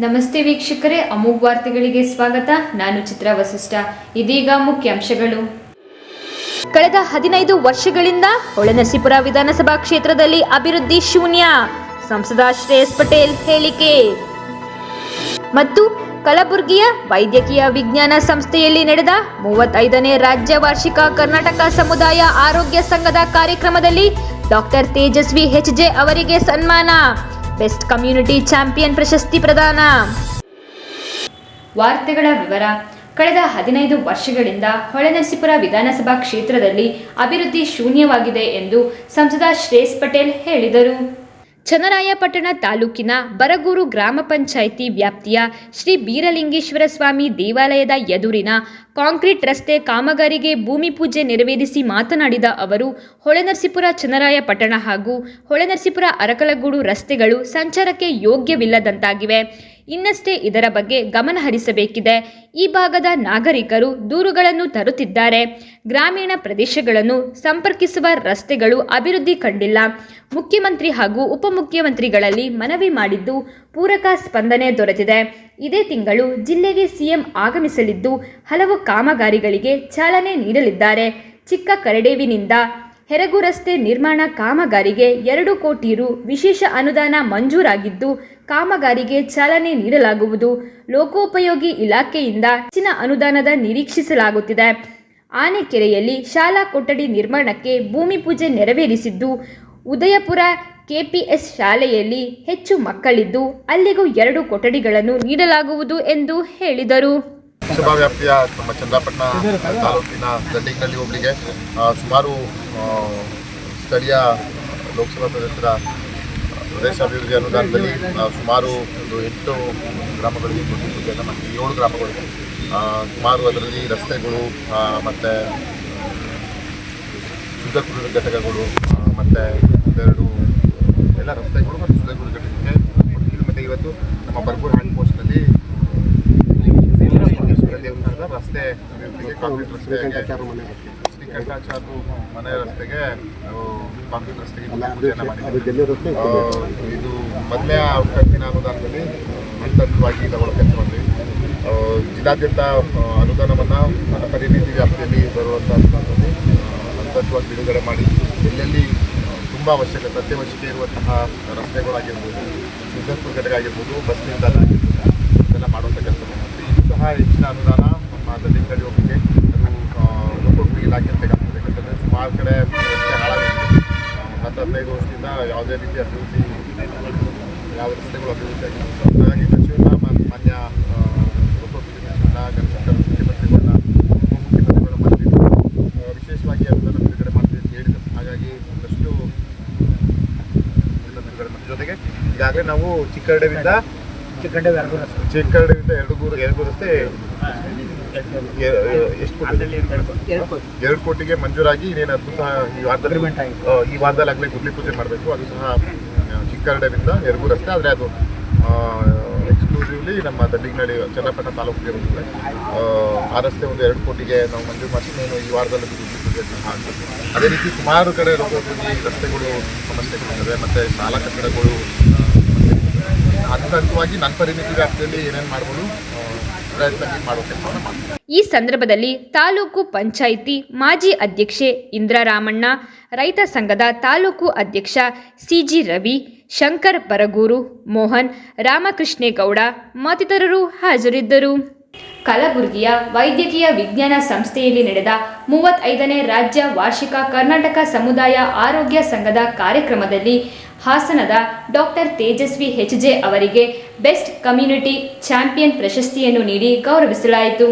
ನಮಸ್ತೆ ವೀಕ್ಷಕರೇ, ಅಮೋಘ್ ವಾರ್ತೆಗಳಿಗೆ ಸ್ವಾಗತ. ನಾನು ಚಿತ್ರ ವಸಿಷ್ಠ. ಇದೀಗ ಮುಖ್ಯಾಂಶಗಳು. ಕಳೆದ 15 ವರ್ಷಗಳಿಂದ ಹೊಳೆನರಸೀಪುರ ವಿಧಾನಸಭಾ ಕ್ಷೇತ್ರದಲ್ಲಿ ಅಭಿವೃದ್ಧಿ ಶೂನ್ಯ, ಸಂಸದ ಶ್ರೇಯಸ್ ಪಟೇಲ್ ಹೇಳಿಕೆ. ಮತ್ತು ಕಲಬುರಗಿಯ ವೈದ್ಯಕೀಯ ವಿಜ್ಞಾನ ಸಂಸ್ಥೆಯಲ್ಲಿ ನಡೆದ 35ನೇ ರಾಜ್ಯ ವಾರ್ಷಿಕ ಕರ್ನಾಟಕ ಸಮುದಾಯ ಆರೋಗ್ಯ ಸಂಘದ ಕಾರ್ಯಕ್ರಮದಲ್ಲಿ ಡಾಕ್ಟರ್ ತೇಜಸ್ವಿ HJ ಅವರಿಗೆ ಸನ್ಮಾನ, ಬೆಸ್ಟ್ ಕಮ್ಯುನಿಟಿ ಚಾಂಪಿಯನ್ ಪ್ರಶಸ್ತಿ ಪ್ರದಾನ. ವಾರ್ತೆಗಳ ವಿವರ. ಕಳೆದ 15 ವರ್ಷಗಳಿಂದ ಹೊಳೆನರಸೀಪುರ ವಿಧಾನಸಭಾ ಕ್ಷೇತ್ರದಲ್ಲಿ ಅಭಿವೃದ್ಧಿ ಶೂನ್ಯವಾಗಿದೆ ಎಂದು ಸಂಸದ ಶ್ರೇಯಸ್ ಪಟೇಲ್ ಹೇಳಿದರು. ಚನ್ನರಾಯಪಟ್ಟಣ ತಾಲೂಕಿನ ಬರಗೂರು ಗ್ರಾಮ ಪಂಚಾಯಿತಿ ವ್ಯಾಪ್ತಿಯ ಶ್ರೀ ಬೀರಲಿಂಗೇಶ್ವರ ಸ್ವಾಮಿ ದೇವಾಲಯದ ಎದುರಿನ ಕಾಂಕ್ರೀಟ್ ರಸ್ತೆ ಕಾಮಗಾರಿಗೆ ಭೂಮಿ ಪೂಜೆ ನೆರವೇರಿಸಿ ಮಾತನಾಡಿದ ಅವರು, ಹೊಳೆನರಸೀಪುರ ಚನ್ನರಾಯಪಟ್ಟಣ ಹಾಗೂ ಹೊಳೆನರಸೀಪುರ ಅರಕಲಗೂಡು ರಸ್ತೆಗಳು ಸಂಚಾರಕ್ಕೆ ಯೋಗ್ಯವಿಲ್ಲದಂತಾಗಿವೆ. ಇನ್ನಷ್ಟೇ ಇದರ ಬಗ್ಗೆ ಗಮನ ಹರಿಸಬೇಕಿದೆ. ಈ ಭಾಗದ ನಾಗರಿಕರು ದೂರುಗಳನ್ನು ತರುತ್ತಿದ್ದಾರೆ. ಗ್ರಾಮೀಣ ಪ್ರದೇಶಗಳನ್ನು ಸಂಪರ್ಕಿಸುವ ರಸ್ತೆಗಳು ಅಭಿವೃದ್ಧಿ ಕಂಡಿಲ್ಲ. ಮುಖ್ಯಮಂತ್ರಿ ಹಾಗೂ ಉಪಮುಖ್ಯಮಂತ್ರಿಗಳಲ್ಲಿ ಮನವಿ ಮಾಡಿದ್ದು ಪೂರಕ ಸ್ಪಂದನೆ ದೊರೆತಿದೆ. ಇದೇ ತಿಂಗಳು ಜಿಲ್ಲೆಗೆ ಸಿಎಂ ಆಗಮಿಸಲಿದ್ದು ಹಲವು ಕಾಮಗಾರಿಗಳಿಗೆ ಚಾಲನೆ ನೀಡಲಿದ್ದಾರೆ. ಚಿಕ್ಕ ಕರಡೇವಿನಿಂದ ಹೆರಗು ರಸ್ತೆ ನಿರ್ಮಾಣ ಕಾಮಗಾರಿಗೆ 2 ಕೋಟಿ ರು ವಿಶೇಷ ಅನುದಾನ ಮಂಜೂರಾಗಿದ್ದು ಕಾಮಗಾರಿಗೆ ಚಾಲನೆ ನೀಡಲಾಗುವುದು. ಲೋಕೋಪಯೋಗಿ ಇಲಾಖೆಯಿಂದ ಹೆಚ್ಚಿನ ಅನುದಾನದ ನಿರೀಕ್ಷಿಸಲಾಗುತ್ತಿದೆ. ಆನೆಕೆರೆಯಲ್ಲಿ ಶಾಲಾ ಕೊಠಡಿ ನಿರ್ಮಾಣಕ್ಕೆ ಭೂಮಿ ಪೂಜೆ ನೆರವೇರಿಸಿದ್ದು ಉದಯಪುರ KPS ಶಾಲೆಯಲ್ಲಿ ಹೆಚ್ಚು ಮಕ್ಕಳಿದ್ದು ಅಲ್ಲಿಗೂ 2 ಕೊಠಡಿಗಳನ್ನು ನೀಡಲಾಗುವುದು ಎಂದು ಹೇಳಿದರು. ಲೋಕಸಭಾ ವ್ಯಾಪ್ತಿಯ ನಮ್ಮ ಚನ್ನರಾಯಪಟ್ಟಣ ತಾಲೂಕಿನ ದಂಡಿಗನಹಳ್ಳಿ ಹೋಬಳಿಗೆ ಸುಮಾರು ಸ್ಥಳೀಯ ಲೋಕಸಭಾ ಸದಸ್ಯರ ಪ್ರದೇಶಾಭಿವೃದ್ಧಿ ಅನುದಾನದಲ್ಲಿ ಸುಮಾರು ಒಂದು 8 ಗ್ರಾಮಗಳಿಗೆ ಭೂಮಿ ಪೂಜೆಯನ್ನು ಮತ್ತು 7 ಗ್ರಾಮಗಳಿಗೆ ಸುಮಾರು ಅದರಲ್ಲಿ ರಸ್ತೆಗಳು ಮತ್ತು ಶುದ್ಧ ಕುಡಿಯುವ ಘಟಕಗಳು ಮತ್ತು 2 ಎಲ್ಲ ರಸ್ತೆಗಳು ಮತ್ತು ಶುದ್ಧ ಕುಡಿಯುವ ಘಟಕಕ್ಕೆ ಕೊಟ್ಟಿದ್ದೀವಿ. ಮತ್ತು ಇವತ್ತು ನಮ್ಮ ಬರಗೂರು ಹ್ಯಾಂಡ್ ಪೋಸ್ಟ್ನಲ್ಲಿ ರಸ್ತೆ ಅಭಿವೃದ್ಧಿಗೆ ಕಾಂಕ್ರೀಟ್ ರಸ್ತೆಗೆ ಕಂಠಾಚಾರು ಮನೆ ರಸ್ತೆಗೆ ಕಾಂಕ್ರೀಟ್ ರಸ್ತೆಗೆ ಪೂಜೆಯನ್ನು ಮಾಡಿದ್ದೀವಿ. ಇದು ಮೊದಲನೇ ಕಂತಿನ ಅನುದಾನದಲ್ಲಿ ಹಂತವಾಗಿ ತಗೊಳ್ಳೋ ಕೆಲಸ ಮಾಡಿದ್ವಿ. ಜಿಲ್ಲಾದ್ಯಂತ ಅನುದಾನವನ್ನು ನನ್ನ ಪರಿಣಿತಿ ವ್ಯಾಪ್ತಿಯಲ್ಲಿ ಬರುವಂಥ ಅನುದಾನದಲ್ಲಿ ಹಂತವಾಗಿ ಬಿಡುಗಡೆ ಮಾಡಿ ಎಲ್ಲೆಲ್ಲಿ ತುಂಬ ಅವಶ್ಯಕತೆ ಅತ್ಯವಶ್ಯಕ ಇರುವಂತಹ ರಸ್ತೆಗಳಾಗಿರ್ಬೋದು, ಶುದ್ಧತ್ವ ಘಟಕ ಆಗಿರ್ಬೋದು, ಬಸ್ ನಿಲ್ದಾಣ ಆಗಿರ್ಬೋದು, ಇದೆಲ್ಲ ಮಾಡುವಂಥ ಕೆಲಸ ಮಾಡ್ತೀವಿ. ಇದು ಸಹ ಹೆಚ್ಚಿನ ಅನುದಾನ ನಮ್ಮ ದಂಡಿಗನಹಳ್ಳಿ ಹೋಬಳಿಗೆ ಲೋಕೋಪಯೋಗಿ ಇಲಾಖೆ ಬೇಕಾಗ್ತದೆ. ಯಾಕಂದರೆ ಸುಮಾರು ಕಡೆ ರಸ್ತೆ ಹಾಳಾಗಿದೆ. 10-15 ವರ್ಷದಿಂದ ಯಾವುದೇ ರೀತಿ ಅಭಿವೃದ್ಧಿ ಯಾವ ರಸ್ತೆಗಳು ಅಭಿವೃದ್ಧಿ ಆಗಿದೆ. ಹಾಗಾಗಿ ಸಚಿವರ ಮಾನ್ಯ ಲೋಕೋಪಯೋಗಿ ಸಚಿವರನ್ನ ಜನಸಂಖ್ಯಾ ಮುಖ್ಯಮಂತ್ರಿಗಳನ್ನ ಉಪಮುಖ್ಯಮಂತ್ರಿಗಳನ್ನ ಮಾಡಿದ್ದು ವಿಶೇಷವಾಗಿ ಅನುದಾನ ಬಿಡುಗಡೆ ಮಾಡ್ತೀವಿ ಅಂತ ಹೇಳಿದರು. ಹಾಗಾಗಿ ಒಂದಷ್ಟು ಬಿಡುಗಡೆ ಮಾಡಿದ ಜೊತೆಗೆ ಈಗಾಗಲೇ ನಾವು ಚಿಕ್ಕರಡೆಯಿಂದ ಎರಡೂರು ರಸ್ತೆ ಎಷ್ಟು 2 ಕೋಟಿಗೆ ಮಂಜೂರಾಗಿ ಇನ್ನೇನು ಅದು ಸಹ ಈ ವಾರದಲ್ಲಾಗಲೇ ಗುಡ್ಲಿ ಪೂಜೆ ಮಾಡಬೇಕು. ಅದು ಸಹ ಚಿಕ್ಕರಡೆಯಿಂದ ಎರಡೂರು ರಸ್ತೆ, ಆದರೆ ಅದು ಎಕ್ಸ್ಕ್ಲೂಸಿವ್ಲಿ ನಮ್ಮ ದಂಡಿಗನಹಳ್ಳಿ ಚನ್ನರಾಯಪಟ್ಟಣ ತಾಲೂಕಿಗೆ ಇರುತ್ತದೆ. ಆ ರಸ್ತೆ ಒಂದು 2 ಕೋಟಿಗೆ ನಾವು ಮಂಜೂರು ಮಾಡಿ ಈ ವಾರದಲ್ಲಿ ಗುಡ್ಲಿ ಪೂಜೆ ಆಗ್ತದೆ. ಅದೇ ರೀತಿ ಸುಮಾರು ಕಡೆ ಲೋಕೋಪಯೋಗಿ ರಸ್ತೆಗಳು ಸಮಸ್ಯೆಗಳಿವೆ ಮತ್ತು ಶಾಲಾ ಕಟ್ಟಡಗಳು ಹಂತವಾಗಿ ನನ್ನ ಪರಿಮಿತಿ ವ್ಯಾಪ್ತಿಯಲ್ಲಿ ಏನೇನು ಮಾಡ್ಬೋದು ಪ್ರಯತ್ನ ಮಾಡುವ ಕೆಲಸವನ್ನು ಮಾಡ್ತೀವಿ. ಈ ಸಂದರ್ಭದಲ್ಲಿ ತಾಲೂಕು ಪಂಚಾಯಿತಿ ಮಾಜಿ ಅಧ್ಯಕ್ಷೆ ಇಂದ್ರಾರಾಮಣ್ಣ, ರೈತ ಸಂಘದ ತಾಲೂಕು ಅಧ್ಯಕ್ಷ CG ರವಿ, ಶಂಕರ್ ಬರಗೂರು, ಮೋಹನ್, ರಾಮಕೃಷ್ಣೇಗೌಡ ಮತ್ತಿತರರು ಹಾಜರಿದ್ದರು. ಕಲಬುರಗಿಯ ವೈದ್ಯಕೀಯ ವಿಜ್ಞಾನ ಸಂಸ್ಥೆಯಲ್ಲಿ ನಡೆದ 35ನೇ ರಾಜ್ಯ ವಾರ್ಷಿಕ ಕರ್ನಾಟಕ ಸಮುದಾಯ ಆರೋಗ್ಯ ಸಂಘದ ಕಾರ್ಯಕ್ರಮದಲ್ಲಿ ಹಾಸನದ ಡಾಕ್ಟರ್ ತೇಜಸ್ವಿ HJ ಅವರಿಗೆ ಬೆಸ್ಟ್ ಕಮ್ಯುನಿಟಿ ಚಾಂಪಿಯನ್ ಪ್ರಶಸ್ತಿಯನ್ನು ನೀಡಿ ಗೌರವಿಸಲಾಯಿತು.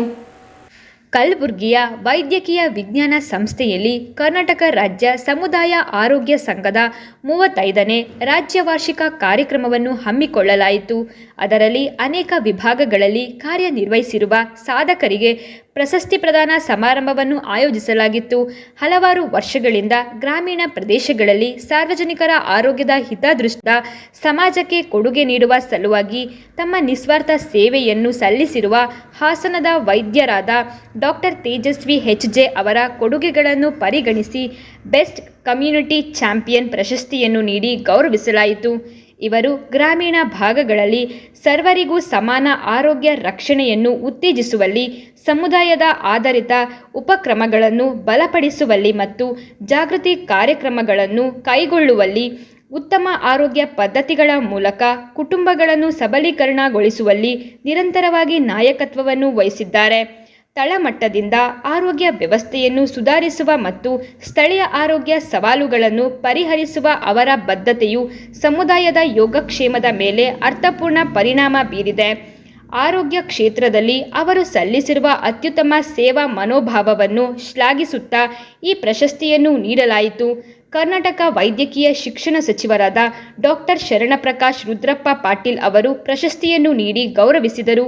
ಕಲಬುರಗಿಯ ವೈದ್ಯಕೀಯ ವಿಜ್ಞಾನ ಸಂಸ್ಥೆಯಲ್ಲಿ ಕರ್ನಾಟಕ ರಾಜ್ಯ ಸಮುದಾಯ ಆರೋಗ್ಯ ಸಂಘದ 35ನೇ ರಾಜ್ಯ ವಾರ್ಷಿಕ ಕಾರ್ಯಕ್ರಮವನ್ನು ಹಮ್ಮಿಕೊಳ್ಳಲಾಯಿತು. ಅದರಲ್ಲಿ ಅನೇಕ ವಿಭಾಗಗಳಲ್ಲಿ ಕಾರ್ಯನಿರ್ವಹಿಸಿರುವ ಸಾಧಕರಿಗೆ ಪ್ರಶಸ್ತಿ ಪ್ರದಾನ ಸಮಾರಂಭವನ್ನು ಆಯೋಜಿಸಲಾಗಿತ್ತು. ಹಲವಾರು ವರ್ಷಗಳಿಂದ ಗ್ರಾಮೀಣ ಪ್ರದೇಶಗಳಲ್ಲಿ ಸಾರ್ವಜನಿಕರ ಆರೋಗ್ಯದ ಹಿತದೃಷ್ಟಿಯಿಂದ ಸಮಾಜಕ್ಕೆ ಕೊಡುಗೆ ನೀಡುವ ಸಲುವಾಗಿ ತಮ್ಮ ನಿಸ್ವಾರ್ಥ ಸೇವೆಯನ್ನು ಸಲ್ಲಿಸಿರುವ ಹಾಸನದ ವೈದ್ಯರಾದ ಡಾಕ್ಟರ್ ತೇಜಸ್ವಿ HJ ಅವರ ಕೊಡುಗೆಗಳನ್ನು ಪರಿಗಣಿಸಿ ಬೆಸ್ಟ್ ಕಮ್ಯುನಿಟಿ ಚಾಂಪಿಯನ್ ಪ್ರಶಸ್ತಿಯನ್ನು ನೀಡಿ ಗೌರವಿಸಲಾಯಿತು. ಇವರು ಗ್ರಾಮೀಣ ಭಾಗಗಳಲ್ಲಿ ಸರ್ವರಿಗೂ ಸಮಾನ ಆರೋಗ್ಯ ರಕ್ಷಣೆಯನ್ನು ಉತ್ತೇಜಿಸುವಲ್ಲಿ, ಸಮುದಾಯದ ಆಧಾರಿತ ಉಪಕ್ರಮಗಳನ್ನು ಬಲಪಡಿಸುವಲ್ಲಿ ಮತ್ತು ಜಾಗೃತಿ ಕಾರ್ಯಕ್ರಮಗಳನ್ನು ಕೈಗೊಳ್ಳುವಲ್ಲಿ, ಉತ್ತಮ ಆರೋಗ್ಯ ಪದ್ಧತಿಗಳ ಮೂಲಕ ಕುಟುಂಬಗಳನ್ನು ಸಬಲೀಕರಣಗೊಳಿಸುವಲ್ಲಿ ನಿರಂತರವಾಗಿ ನಾಯಕತ್ವವನ್ನು ವಹಿಸಿದ್ದಾರೆ. ತಳಮಟ್ಟದಿಂದ ಆರೋಗ್ಯ ವ್ಯವಸ್ಥೆಯನ್ನು ಸುಧಾರಿಸುವ ಮತ್ತು ಸ್ಥಳೀಯ ಆರೋಗ್ಯ ಸವಾಲುಗಳನ್ನು ಪರಿಹರಿಸುವ ಅವರ ಬದ್ಧತೆಯು ಸಮುದಾಯದ ಯೋಗಕ್ಷೇಮದ ಮೇಲೆ ಅರ್ಥಪೂರ್ಣ ಪರಿಣಾಮ ಬೀರಿದೆ. ಆರೋಗ್ಯ ಕ್ಷೇತ್ರದಲ್ಲಿ ಅವರು ಸಲ್ಲಿಸಿರುವ ಅತ್ಯುತ್ತಮ ಸೇವಾ ಮನೋಭಾವವನ್ನು ಶ್ಲಾಘಿಸುತ್ತಾ ಈ ಪ್ರಶಸ್ತಿಯನ್ನು ನೀಡಲಾಯಿತು. ಕರ್ನಾಟಕ ವೈದ್ಯಕೀಯ ಶಿಕ್ಷಣ ಸಚಿವರಾದ ಡಾಕ್ಟರ್ ಶರಣಪ್ರಕಾಶ್ ರುದ್ರಪ್ಪ ಪಾಟೀಲ್ ಅವರು ಪ್ರಶಸ್ತಿಯನ್ನು ನೀಡಿ ಗೌರವಿಸಿದರು.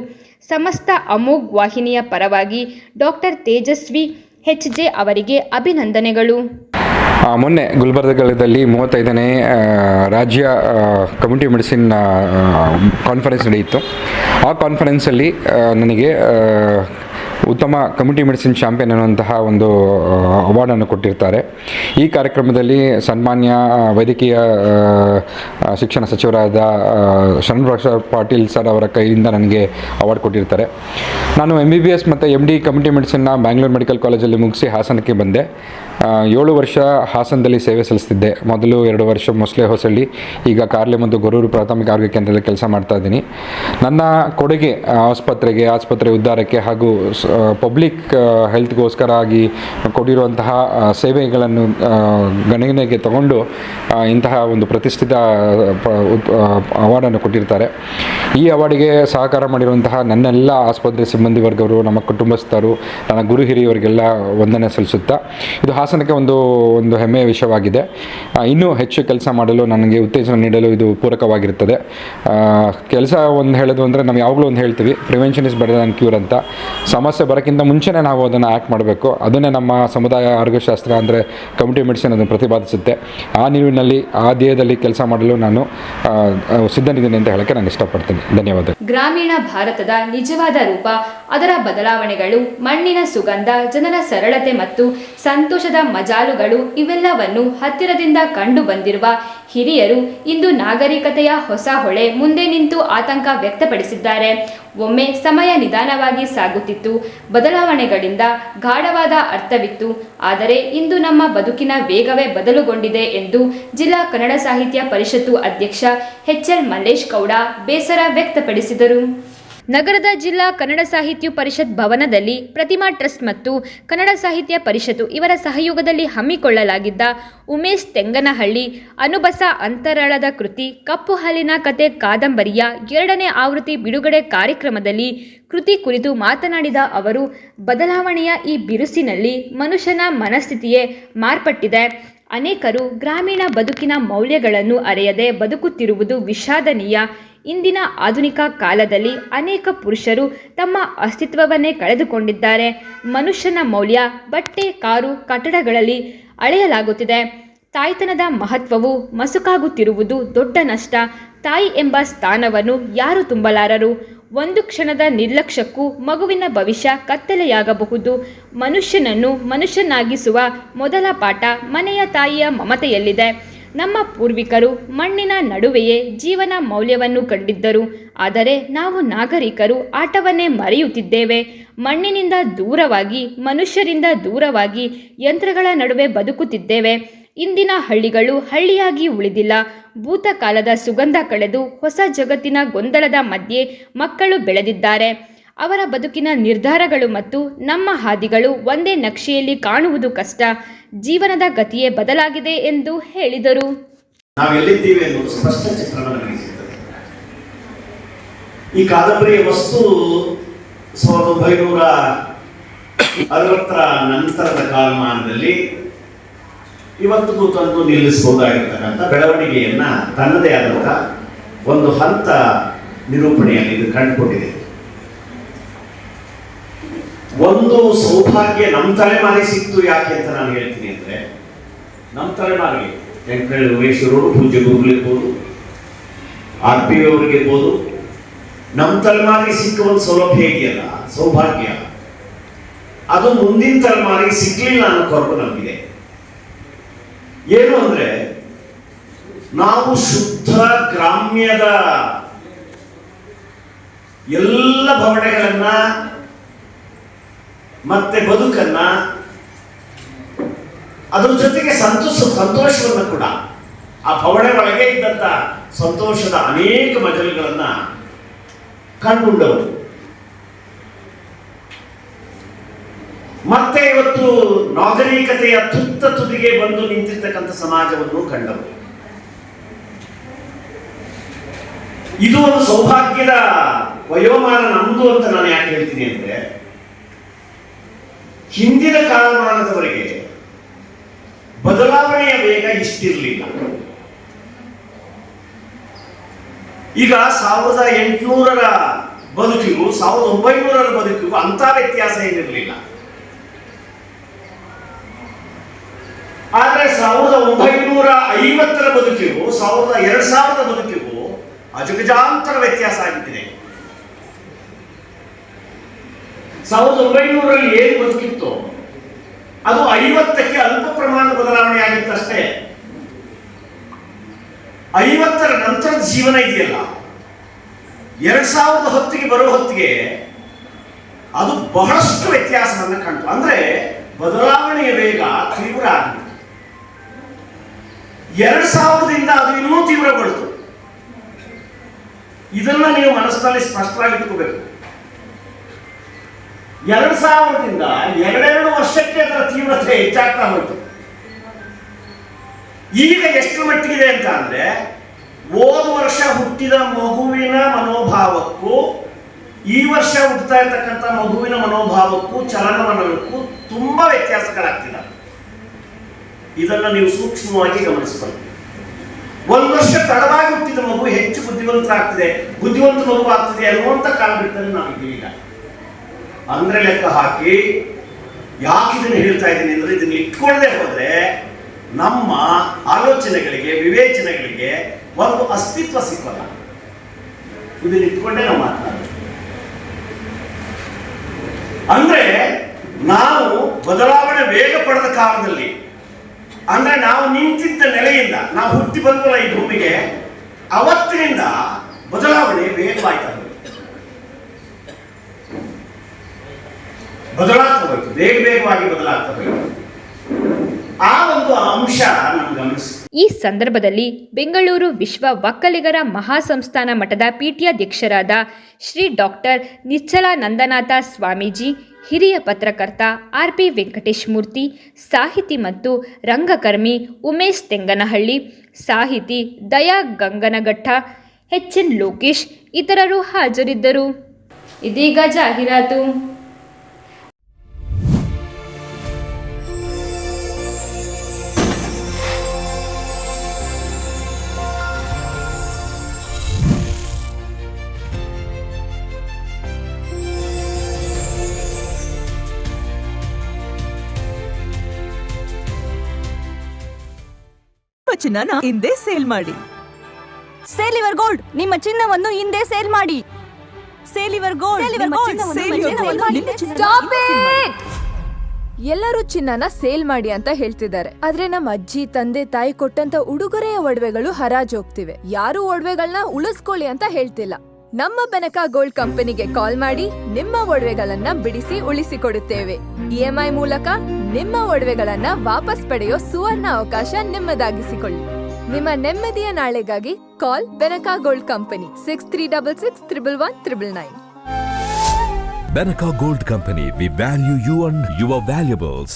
ಸಮಸ್ತ ಅಮೋಘ್ ವಾಹಿನಿಯ ಪರವಾಗಿ ಡಾಕ್ಟರ್ ತೇಜಸ್ವಿ HJ ಅವರಿಗೆ ಅಭಿನಂದನೆಗಳು. ಮೊನ್ನೆ ಗುಲ್ಬರ್ಗದಲ್ಲಿ 35ನೇ ರಾಜ್ಯ ಕಮ್ಯುನಿಟಿ ಮೆಡಿಸಿನ್ ಕಾನ್ಫರೆನ್ಸ್ ನಡೆಯಿತು. ಆ ಕಾನ್ಫರೆನ್ಸಲ್ಲಿ ನನಗೆ ಉತ್ತಮ ಕಮ್ಯುನಿಟಿ ಮೆಡಿಸಿನ್ ಚಾಂಪಿಯನ್ ಅನ್ನುವಂತಹ ಒಂದು ಅವಾರ್ಡನ್ನು ಕೊಟ್ಟಿರ್ತಾರೆ. ಈ ಕಾರ್ಯಕ್ರಮದಲ್ಲಿ ಸನ್ಮಾನ್ಯ ವೈದ್ಯಕೀಯ ಶಿಕ್ಷಣ ಸಚಿವರಾದ ಶರಣಪ್ರಕಾಶ್ ಪಾಟೀಲ್ ಸರ್ ಅವರ ಕೈಯಿಂದ ನನಗೆ ಅವಾರ್ಡ್ ಕೊಟ್ಟಿರ್ತಾರೆ. ನಾನು MBBS ಮತ್ತು MD ಕಮ್ಯುನಿಟಿ ಮೆಡಿಸಿನ್ನ ಬ್ಯಾಂಗ್ಳೂರು ಮೆಡಿಕಲ್ ಕಾಲೇಜಲ್ಲಿ ಮುಗಿಸಿ ಹಾಸನಕ್ಕೆ ಬಂದೆ. 7 ವರ್ಷ ಹಾಸನದಲ್ಲಿ ಸೇವೆ ಸಲ್ಲಿಸ್ತಿದ್ದೆ. ಮೊದಲು 2 ವರ್ಷ ಮೊಸಳೆ ಹೊಸಳ್ಳಿ, ಈಗ ಕಾರ್ಲೆ ಮತ್ತು ಗೊರೂರು ಪ್ರಾಥಮಿಕ ಆರೋಗ್ಯ ಕೇಂದ್ರದಲ್ಲಿ ಕೆಲಸ ಮಾಡ್ತಾ ಇದ್ದೀನಿ. ನನ್ನ ಕೊಡುಗೆ ಆಸ್ಪತ್ರೆ ಉದ್ಧಾರಕ್ಕೆ ಹಾಗೂ ಪಬ್ಲಿಕ್ ಹೆಲ್ತ್ಗೋಸ್ಕರ ಆಗಿ ಕೊಟ್ಟಿರುವಂತಹ ಸೇವೆಗಳನ್ನು ಗಣನೆಗೆ ತಗೊಂಡು ಇಂತಹ ಒಂದು ಪ್ರತಿಷ್ಠಿತ ಅವಾರ್ಡನ್ನು ಕೊಟ್ಟಿರ್ತಾರೆ. ಈ ಅವಾರ್ಡಿಗೆ ಸಹಕಾರ ಮಾಡಿರುವಂತಹ ನನ್ನೆಲ್ಲ ಆಸ್ಪತ್ರೆ ಸಿಬ್ಬಂದಿ ವರ್ಗವರು, ನಮ್ಮ ಕುಟುಂಬಸ್ಥರು, ನನ್ನ ಗುರು ಹಿರಿಯವರಿಗೆಲ್ಲ ವಂದನೆ ಸಲ್ಲಿಸುತ್ತಾ, ಇದು ಹಾಸನಕ್ಕೆ ಒಂದು ಹೆಮ್ಮೆಯ ವಿಷಯವಾಗಿದೆ. ಇನ್ನೂ ಹೆಚ್ಚು ಕೆಲಸ ಮಾಡಲು ನನಗೆ ಉತ್ತೇಜನ ನೀಡಲು ಇದು ಪೂರಕವಾಗಿರುತ್ತದೆ. ಕೆಲಸ ಹೇಳೋದು ಅಂದರೆ ನಾವು ಯಾವಾಗಲೂ ಹೇಳ್ತೀವಿ, prevention is better than cure ಅಂತ. ಸಮಸ್ಯೆ ಬರೋಕ್ಕಿಂತ ಮುಂಚೆನೇ ನಾವು ಅದನ್ನು ಆ್ಯಕ್ಟ್ ಮಾಡಬೇಕು. ಅದನ್ನೇ ನಮ್ಮ ಸಮುದಾಯ ಆರೋಗ್ಯಶಾಸ್ತ್ರ ಅಂದರೆ ಕಮ್ಯುನಿಟಿ ಮೆಡಿಸಿನ್ ಅದನ್ನು ಪ್ರತಿಪಾದಿಸುತ್ತೆ. ಆ ನಿಟ್ಟಿನಲ್ಲಿ ಆ ಧ್ಯೇಯದಲ್ಲಿ ಕೆಲಸ ಮಾಡಲು ನಾನು ಸಿದ್ಧನಿದ್ದೀನಿ ಅಂತ ಹೇಳೋಕ್ಕೆ ನಾನು ಇಷ್ಟಪಡ್ತೀನಿ. ಧನ್ಯವಾದ. ಗ್ರಾಮೀಣ ಭಾರತದ ನಿಜವಾದ ರೂಪ, ಅದರ ಬದಲಾವಣೆಗಳು, ಮಣ್ಣಿನ ಸುಗಂಧ, ಜನರ ಸರಳತೆ ಮತ್ತು ಸಂತೋಷದ ಮಜಾಲುಗಳು ಇವೆಲ್ಲವನ್ನು ಹತ್ತಿರದಿಂದ ಕಂಡು ಬಂದಿರುವ ಹಿರಿಯರು ಇಂದು ನಾಗರಿಕತೆಯ ಹೊಸ ಹೊಳೆ ಮುಂದೆ ನಿಂತು ಆತಂಕ ವ್ಯಕ್ತಪಡಿಸಿದ್ದಾರೆ. ಒಮ್ಮೆ ಸಮಯ ನಿಧಾನವಾಗಿ ಸಾಗುತ್ತಿತ್ತು, ಬದಲಾವಣೆಗಳಿಂದ ಗಾಢವಾದ ಅರ್ಥವಿತ್ತು. ಆದರೆ ಇಂದು ನಮ್ಮ ಬದುಕಿನ ವೇಗವೇ ಬದಲುಗೊಂಡಿದೆ ಎಂದು ಜಿಲ್ಲಾ ಕನ್ನಡ ಸಾಹಿತ್ಯ ಪರಿಷತ್ತು ಅಧ್ಯಕ್ಷ HL ಮಲ್ಲೇಶ್ ಗೌಡ ಬೇಸರ ವ್ಯಕ್ತಪಡಿಸಿದರು. ನಗರದ ಜಿಲ್ಲಾ ಕನ್ನಡ ಸಾಹಿತ್ಯ ಪರಿಷತ್ ಭವನದಲ್ಲಿ ಪ್ರತಿಮಾ ಟ್ರಸ್ಟ್ ಮತ್ತು ಕನ್ನಡ ಸಾಹಿತ್ಯ ಪರಿಷತ್ತು ಇವರ ಸಹಯೋಗದಲ್ಲಿ ಹಮ್ಮಿಕೊಳ್ಳಲಾಗಿದ್ದ ಉಮೇಶ್ ತೆಂಗನಹಳ್ಳಿ ಅನುಬಸ ಅಂತರಾಳದ ಕೃತಿ ಕಪ್ಪು ಹಾಲಿನ ಕತೆ ಕಾದಂಬರಿಯ 2ನೇ ಆವೃತ್ತಿ ಬಿಡುಗಡೆ ಕಾರ್ಯಕ್ರಮದಲ್ಲಿ ಕೃತಿ ಕುರಿತು ಮಾತನಾಡಿದ ಅವರು, ಬದಲಾವಣೆಯ ಈ ಬಿರುಸಿನಲ್ಲಿ ಮನುಷ್ಯನ ಮನಸ್ಥಿತಿಯೇ ಮಾರ್ಪಟ್ಟಿದೆ. ಅನೇಕರು ಗ್ರಾಮೀಣ ಬದುಕಿನ ಮೌಲ್ಯಗಳನ್ನು ಅರಿಯದೆ ಬದುಕುತ್ತಿರುವುದು ವಿಷಾದನೀಯ. ಇಂದಿನ ಆಧುನಿಕ ಕಾಲದಲ್ಲಿ ಅನೇಕ ಪುರುಷರು ತಮ್ಮ ಅಸ್ತಿತ್ವವನ್ನೇ ಕಳೆದುಕೊಂಡಿದ್ದಾರೆ. ಮನುಷ್ಯನ ಮೌಲ್ಯ ಬಟ್ಟೆ, ಕಾರು, ಕಟ್ಟಡಗಳಲ್ಲಿ ಅಳೆಯಲಾಗುತ್ತಿದೆ. ತಾಯ್ತನದ ಮಹತ್ವವು ಮಸುಕಾಗುತ್ತಿರುವುದು ದೊಡ್ಡ ನಷ್ಟ. ತಾಯಿ ಎಂಬ ಸ್ಥಾನವನ್ನು ಯಾರು ತುಂಬಲಾರರು. ಒಂದು ಕ್ಷಣದ ನಿರ್ಲಕ್ಷ್ಯಕ್ಕೂ ಮಗುವಿನ ಭವಿಷ್ಯ ಕತ್ತಲೆಯಾಗಬಹುದು. ಮನುಷ್ಯನನ್ನು ಮನುಷ್ಯನಾಗಿಸುವ ಮೊದಲ ಪಾಠ ಮನೆಯ ತಾಯಿಯ ಮಮತೆಯಲ್ಲಿದೆ. ನಮ್ಮ ಪೂರ್ವಿಕರು ಮಣ್ಣಿನ ನಡುವೆಯೇ ಜೀವನ ಮೌಲ್ಯವನ್ನು ಕಂಡಿದ್ದರು. ಆದರೆ ನಾವು ನಾಗರಿಕರು ಆಟವನ್ನೇ ಮರೆಯುತ್ತಿದ್ದೇವೆ. ಮಣ್ಣಿನಿಂದ ದೂರವಾಗಿ, ಮನುಷ್ಯರಿಂದ ದೂರವಾಗಿ ಯಂತ್ರಗಳ ನಡುವೆ ಬದುಕುತ್ತಿದ್ದೇವೆ. ಇಂದಿನ ಹಳ್ಳಿಗಳು ಹಳ್ಳಿಯಾಗಿ ಉಳಿದಿಲ್ಲ. ಭೂತಕಾಲದ ಸುಗಂಧ ಕಳೆದು ಹೊಸ ಜಗತ್ತಿನ ಗೊಂದಲದ ಮಧ್ಯೆ ಮಕ್ಕಳು ಬೆಳೆದಿದ್ದಾರೆ. ಅವರ ಬದುಕಿನ ನಿರ್ಧಾರಗಳು ಮತ್ತು ನಮ್ಮ ಹಾದಿಗಳು ಒಂದೇ ನಕ್ಷೆಯಲ್ಲಿ ಕಾಣುವುದು ಕಷ್ಟ. ಜೀವನದ ಗತಿಯೇ ಬದಲಾಗಿದೆ ಎಂದು ಹೇಳಿದರು. ನಾವೆಲ್ಲಿದ್ದೀವಿ ಎನ್ನುವುದು ಸ್ಪಷ್ಟ ಚಿತ್ರಣ ನಮಗೆ ಸಿಗ್ತದೆ. ಈ ಕಾದಂಬರಿಯ ವಸ್ತು 1960ರ ನಂತರದ ಕಾಲಮಾನದಲ್ಲಿ ಇವತ್ತಿಗೂ ತಂದು ನಿಲ್ಲಿಸಬಹುದಾಗಿರ್ತಕ್ಕಂಥ ಬೆಳವಣಿಗೆಯನ್ನ ತನ್ನದೇ ಆದಂಥ ಒಂದು ಹಂತ ನಿರೂಪಣೆಯಲ್ಲಿ ಇದು ಕಂಡುಕೊಂಡಿದೆ. ಒಂದು ಸೌಭಾಗ್ಯ ನಮ್ಮ ತಲೆಮಾರಿಗೆ ಸಿಕ್ತು. ಯಾಕೆ ಅಂತ ನಾನು ಹೇಳ್ತೀನಿ ಅಂದ್ರೆ, ನಮ್ಮ ತಲೆಮಾರಿಗೆ ವೆಂಕಟೇಶ್ವರ ಉಮೇಶ್ವರವರು, ಪೂಜ್ಯ ಗುರುಗಳಿರ್ಬೋದು, RP ಅವರಿಗಿರ್ಬೋದು, ನಮ್ಮ ತಲೆಮಾರಿಗೆ ಸಿಕ್ಕ ಒಂದು ಸೌಲಭ್ಯ ಇದೆಯಲ್ಲ, ಸೌಭಾಗ್ಯ, ಅದು ಮುಂದಿನ ತಲೆಮಾರಿಗೆ ಸಿಗ್ಲಿಲ್ಲ ಅನ್ನೋ ಕೊರಗು ನಮಗಿದೆ. ಏನು ಅಂದ್ರೆ ನಾವು ಶುದ್ಧ ಗ್ರಾಮ್ಯದ ಎಲ್ಲ ಭವಣೆಗಳನ್ನ ಮತ್ತೆ ಬದುಕನ್ನ, ಅದರ ಜೊತೆಗೆ ಸಂತೋಷವನ್ನು ಕೂಡ, ಆ ಭವಣೆ ಒಳಗೆ ಇದ್ದಂತ ಸಂತೋಷದ ಅನೇಕ ಮಜಲುಗಳನ್ನ ಕಂಡುಕೊಂಡವರು. ಮತ್ತೆ ಇವತ್ತು ನಾಗರಿಕತೆಯ ತುದಿಗೆ ಬಂದು ನಿಂತಿರ್ತಕ್ಕಂಥ ಸಮಾಜವನ್ನು ಕಂಡರು. ಇದು ಒಂದು ಸೌಭಾಗ್ಯದ ವಯೋಮಾನ ನಮ್ದು ಅಂತ ನಾನು ಯಾಕೆ ಹೇಳ್ತೀನಿ ಅಂದ್ರೆ, ಹಿಂದಿನ ಕಾಲಮಾನದವರೆಗೆ ಬದಲಾವಣೆಯ ವೇಗ ಇಷ್ಟಿರಲಿಲ್ಲ. ಈಗ 1800ರ ಬದುಕಿಗೂ 1900ರ ಬದುಕಿಗೂ ಅಂತ ವ್ಯತ್ಯಾಸ ಏನಿರಲಿಲ್ಲ. ಆದ್ರೆ 1950ರ ಬದುಕಿಗೂ 2000ರ ಬದುಕಿಗೂ ಅಜಗಜಾಂತರ ವ್ಯತ್ಯಾಸ ಆಗಿಬಿಟ್ಟಿದೆ. 1900ರಲ್ಲಿ ಏನು ಬದುಕಿತ್ತು ಅದು 50ಕ್ಕೆ ಅಲ್ಪ ಪ್ರಮಾಣದ ಬದಲಾವಣೆ ಆಗಿತ್ತಷ್ಟೇ. 50ರ ನಂತರದ ಜೀವನ ಇದೆಯಲ್ಲ, 2010ಗೆ ಬರೋ ಹೊತ್ತಿಗೆ ಅದು ಬಹಳಷ್ಟು ವ್ಯತ್ಯಾಸವನ್ನು ಕಾಣ್ತು. ಅಂದ್ರೆ ಬದಲಾವಣೆಯ ವೇಗ ತೀವ್ರ ಆಗಿತ್ತು. 2000ದಿಂದ ಅದು ಇನ್ನೂ ತೀವ್ರಗೊಳ್ತು. ಇದನ್ನ ನೀವು ಮನಸ್ಸಿನಲ್ಲಿ ಸ್ಪಷ್ಟವಾಗಿಟ್ಕೋಬೇಕು. 2000ದಿಂದ 2 ವರ್ಷಕ್ಕೆ ಅದರ ತೀವ್ರತೆ ಹೆಚ್ಚಾಗ್ತಾ ಹೋಯಿತು. ಈಗ ಎಷ್ಟು ಮಟ್ಟಿಗಿದೆ ಅಂತ ಅಂದ್ರೆ, ಹೋದ ವರ್ಷ ಹುಟ್ಟಿದ ಮಗುವಿನ ಮನೋಭಾವಕ್ಕೂ ಈ ವರ್ಷ ಹುಟ್ಟುತ್ತಾ ಇರ್ತಕ್ಕಂಥ ಮಗುವಿನ ಮನೋಭಾವಕ್ಕೂ ಚಲನವಲನಕ್ಕೂ ತುಂಬಾ ವ್ಯತ್ಯಾಸಗಳಾಗ್ತಿದೆ. ಇದನ್ನ ನೀವು ಸೂಕ್ಷ್ಮವಾಗಿ ಗಮನಿಸಬೇಕು. 1 ವರ್ಷ ತಡವಾಗಿ ಹುಟ್ಟಿದ ಮಗು ಹೆಚ್ಚು ಬುದ್ಧಿವಂತ ಮಗು ಆಗ್ತಿದೆ ಅನ್ನುವಂಥ ಕಾಲಘಟ್ಟದಲ್ಲಿ ನಾವಿದ್ದೀವಿ ಈಗ. ಅಂದ್ರೆ ಲೆಕ್ಕ ಹಾಕಿ ಯಾಕೆ ಇದನ್ನು ಹೇಳ್ತಾ ಇದ್ದೀನಿ ಅಂದ್ರೆ, ಇದನ್ನ ಇಟ್ಕೊಳ್ಳದೆ ಹೋದ್ರೆ ನಮ್ಮ ಆಲೋಚನೆಗಳಿಗೆ, ವಿವೇಚನೆಗಳಿಗೆ ಒಂದು ಅಸ್ತಿತ್ವ ಸಿಕ್ಕಲ್ಲ. ಇದನ್ನ ಇಟ್ಕೊಂಡೇ ನಾವು ಮಾತನಾಡೋದು. ಅಂದ್ರೆ ನಾವು ಬದಲಾವಣೆ ವೇಗ ಪಡೆದ ಕಾಲದಲ್ಲಿ, ಅಂದ್ರೆ ನಾವು ನಿಂತಿದ್ದ ನೆಲೆಯಿಂದ, ನಾವು ಹುಟ್ಟಿ ಬಂದಲ್ಲ ಈ ಭೂಮಿಗೆ, ಅವತ್ತಿನಿಂದ ಬದಲಾವಣೆ ವೇಗವಾಯ್ತಾ ಬದಲಾಗ್ತಾ ಹೋಯ್ತು, ವೇಗವಾಗಿ ಬದಲಾಗ್ತಾ ಹೋಯ್ತು. ಆ ಒಂದು ಅಂಶ ನಮ್ಗೆ ಗಮನಿಸಿ. ಈ ಸಂದರ್ಭದಲ್ಲಿ ಬೆಂಗಳೂರು ವಿಶ್ವ ಒಕ್ಕಲಿಗರ ಮಹಾಸಂಸ್ಥಾನ ಮಠದ ಪೀಠಾಧ್ಯಕ್ಷರಾದ ಶ್ರೀ ಡಾಕ್ಟರ್ ನಿಶ್ಚಲಾನಂದನಾಥ ಸ್ವಾಮೀಜಿ, ಹಿರಿಯ ಪತ್ರಕರ್ತ RP ವೆಂಕಟೇಶ್ ಮೂರ್ತಿ, ಸಾಹಿತಿ ಮತ್ತು ರಂಗಕರ್ಮಿ ಉಮೇಶ್ ತೆಂಗನಹಳ್ಳಿ, ಸಾಹಿತಿ ದಯಾ ಗಂಗನಘಟ್ಟ, HN ಲೋಕೇಶ್ ಇತರರು ಹಾಜರಿದ್ದರು. ಇದೀಗ ಜಾಹೀರಾತು. ಚಿನ್ನನ ಹಿಂದೆ ಸೇಲ್ ಮಾಡಿ. ಸೇಲ್ ಯುವರ್ ಗೋಲ್ಡ್, ನಿಮ್ಮ ಚಿನ್ನವನ್ನು ಹಿಂದೆ ಸೇಲ್ ಮಾಡಿ. Sale your gold, stop it! ಎಲ್ಲರೂ ಚಿನ್ನನ ಸೇಲ್ ಮಾಡಿ ಅಂತ ಹೇಳ್ತಿದ್ದಾರೆ. ಆದ್ರೆ ನಮ್ಮ ಅಜ್ಜಿ, ತಂದೆ, ತಾಯಿ ಕೊಟ್ಟಂತ ಉಡುಗೊರೆಯ ಒಡವೆಗಳು ಹರಾಜ್ ಹೋಗ್ತಿವೆ. ಯಾರು ಒಡವೆಗಳನ್ನ ಉಳಿಸ್ಕೊಳ್ಳಿ ಅಂತ ಹೇಳ್ತಿಲ್ಲ. ನಮ್ಮ ಬೆನಕ ಗೋಲ್ಡ್ ಕಂಪನಿಗೆ ಕಾಲ್ ಮಾಡಿ ನಿಮ್ಮ ಒಡವೆಗಳನ್ನ ಬಿಡಿಸಿ ಉಳಿಸಿಕೊಡುತ್ತೇವೆ. EMI ಮೂಲಕ ನಿಮ್ಮ ಒಡವೆಗಳನ್ನ ವಾಪಸ್ ಪಡೆಯೋ ಸುವರ್ಣ ಅವಕಾಶ ನಿಮ್ಮದಾಗಿಸಿಕೊಳ್ಳಿ. ನಿಮ್ಮ ನೆಮ್ಮದಿಯ ನಾಳೆಗಾಗಿ ಕಾಲ್ Benaka gold company 6366 111 999. Benaka Gold Company, we value you and your valuables.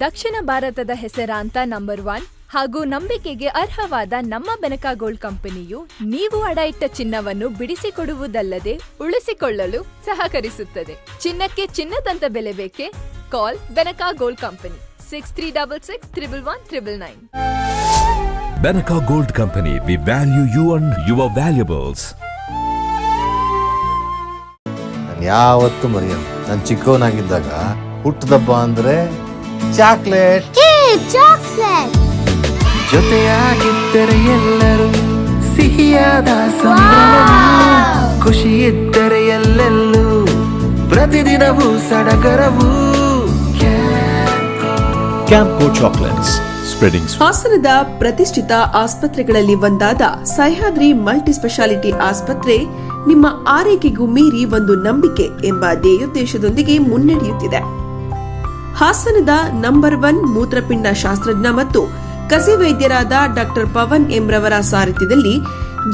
ದಕ್ಷಿಣ ಭಾರತದ ಹೆಸರಾಂತ ನಂಬರ್ 1 ಹಾಗೂ ನಂಬಿಕೆಗೆ ಅರ್ಹವಾದ ನಮ್ಮ ಬೆನಕ ಗೋಲ್ಡ್ ಕಂಪನಿಯು ನೀವು ಅಡ ಇಟ್ಟ ಚಿನ್ನವನ್ನು ಬಿಡಿಸಿಕೊಡುವುದಲ್ಲದೆ ಉಳಿಸಿಕೊಳ್ಳಲು ಸಹಕರಿಸುತ್ತದೆ. ಚಿನ್ನಕ್ಕೆ ಚಿನ್ನದಂತ ಬೆಲೆ ಬೇಕೆ? ಕಾಲ್ Benaka gold company 6366 111 999. Benaka Gold Company, we value you and your valuables. ನಾನು ಯಾವತ್ತೂ ಮರೆಯಲ್ಲ, ನಾನು ಚಿಕ್ಕವನಾಗಿದ್ದಾಗ ಹುಟ್ಟದಬ್ಬ ಅಂದ್ರೆ ಚಾಕ್ಲೇಟ್. ಜೊತೆಯಾಗಿದ್ದರೆ ಎಲ್ಲರೂ ಸಿಹಿಯಾದ ಸಂಭ್ರಮವು, ಖುಷಿ ಇದ್ದರೆ ಎಲ್ಲೆಲ್ಲೂ ಪ್ರತಿದಿನವೂ ಸಡಗರವು. Camco Chocolates, spreading. ಹಾಸನದ ಪ್ರತಿಷ್ಠಿತ ಆಸ್ಪತ್ರೆಗಳಲ್ಲಿ ಒಂದಾದ ಸಹ್ಯಾದ್ರಿ ಮಲ್ಟಿಸ್ಪೆಷಾಲಿಟಿ ಆಸ್ಪತ್ರೆ ನಿಮ್ಮ ಆರೈಕೆಗೂ ಮೀರಿ ಒಂದು ನಂಬಿಕೆ ಎಂಬ ಧ್ಯೇಯೋದ್ದೇಶದೊಂದಿಗೆ ಮುನ್ನಡೆಯುತ್ತಿದೆ. ಹಾಸನದ ನಂಬರ್ 1 ಮೂತ್ರಪಿಂಡ ಶಾಸ್ತ್ರಜ್ಞ ಮತ್ತು ಕಸಿ ವೈದ್ಯರಾದ ಡಾಕ್ಟರ್ ಪವನ್ ಎಂ ರವರ ಸಾರಥ್ಯದಲ್ಲಿ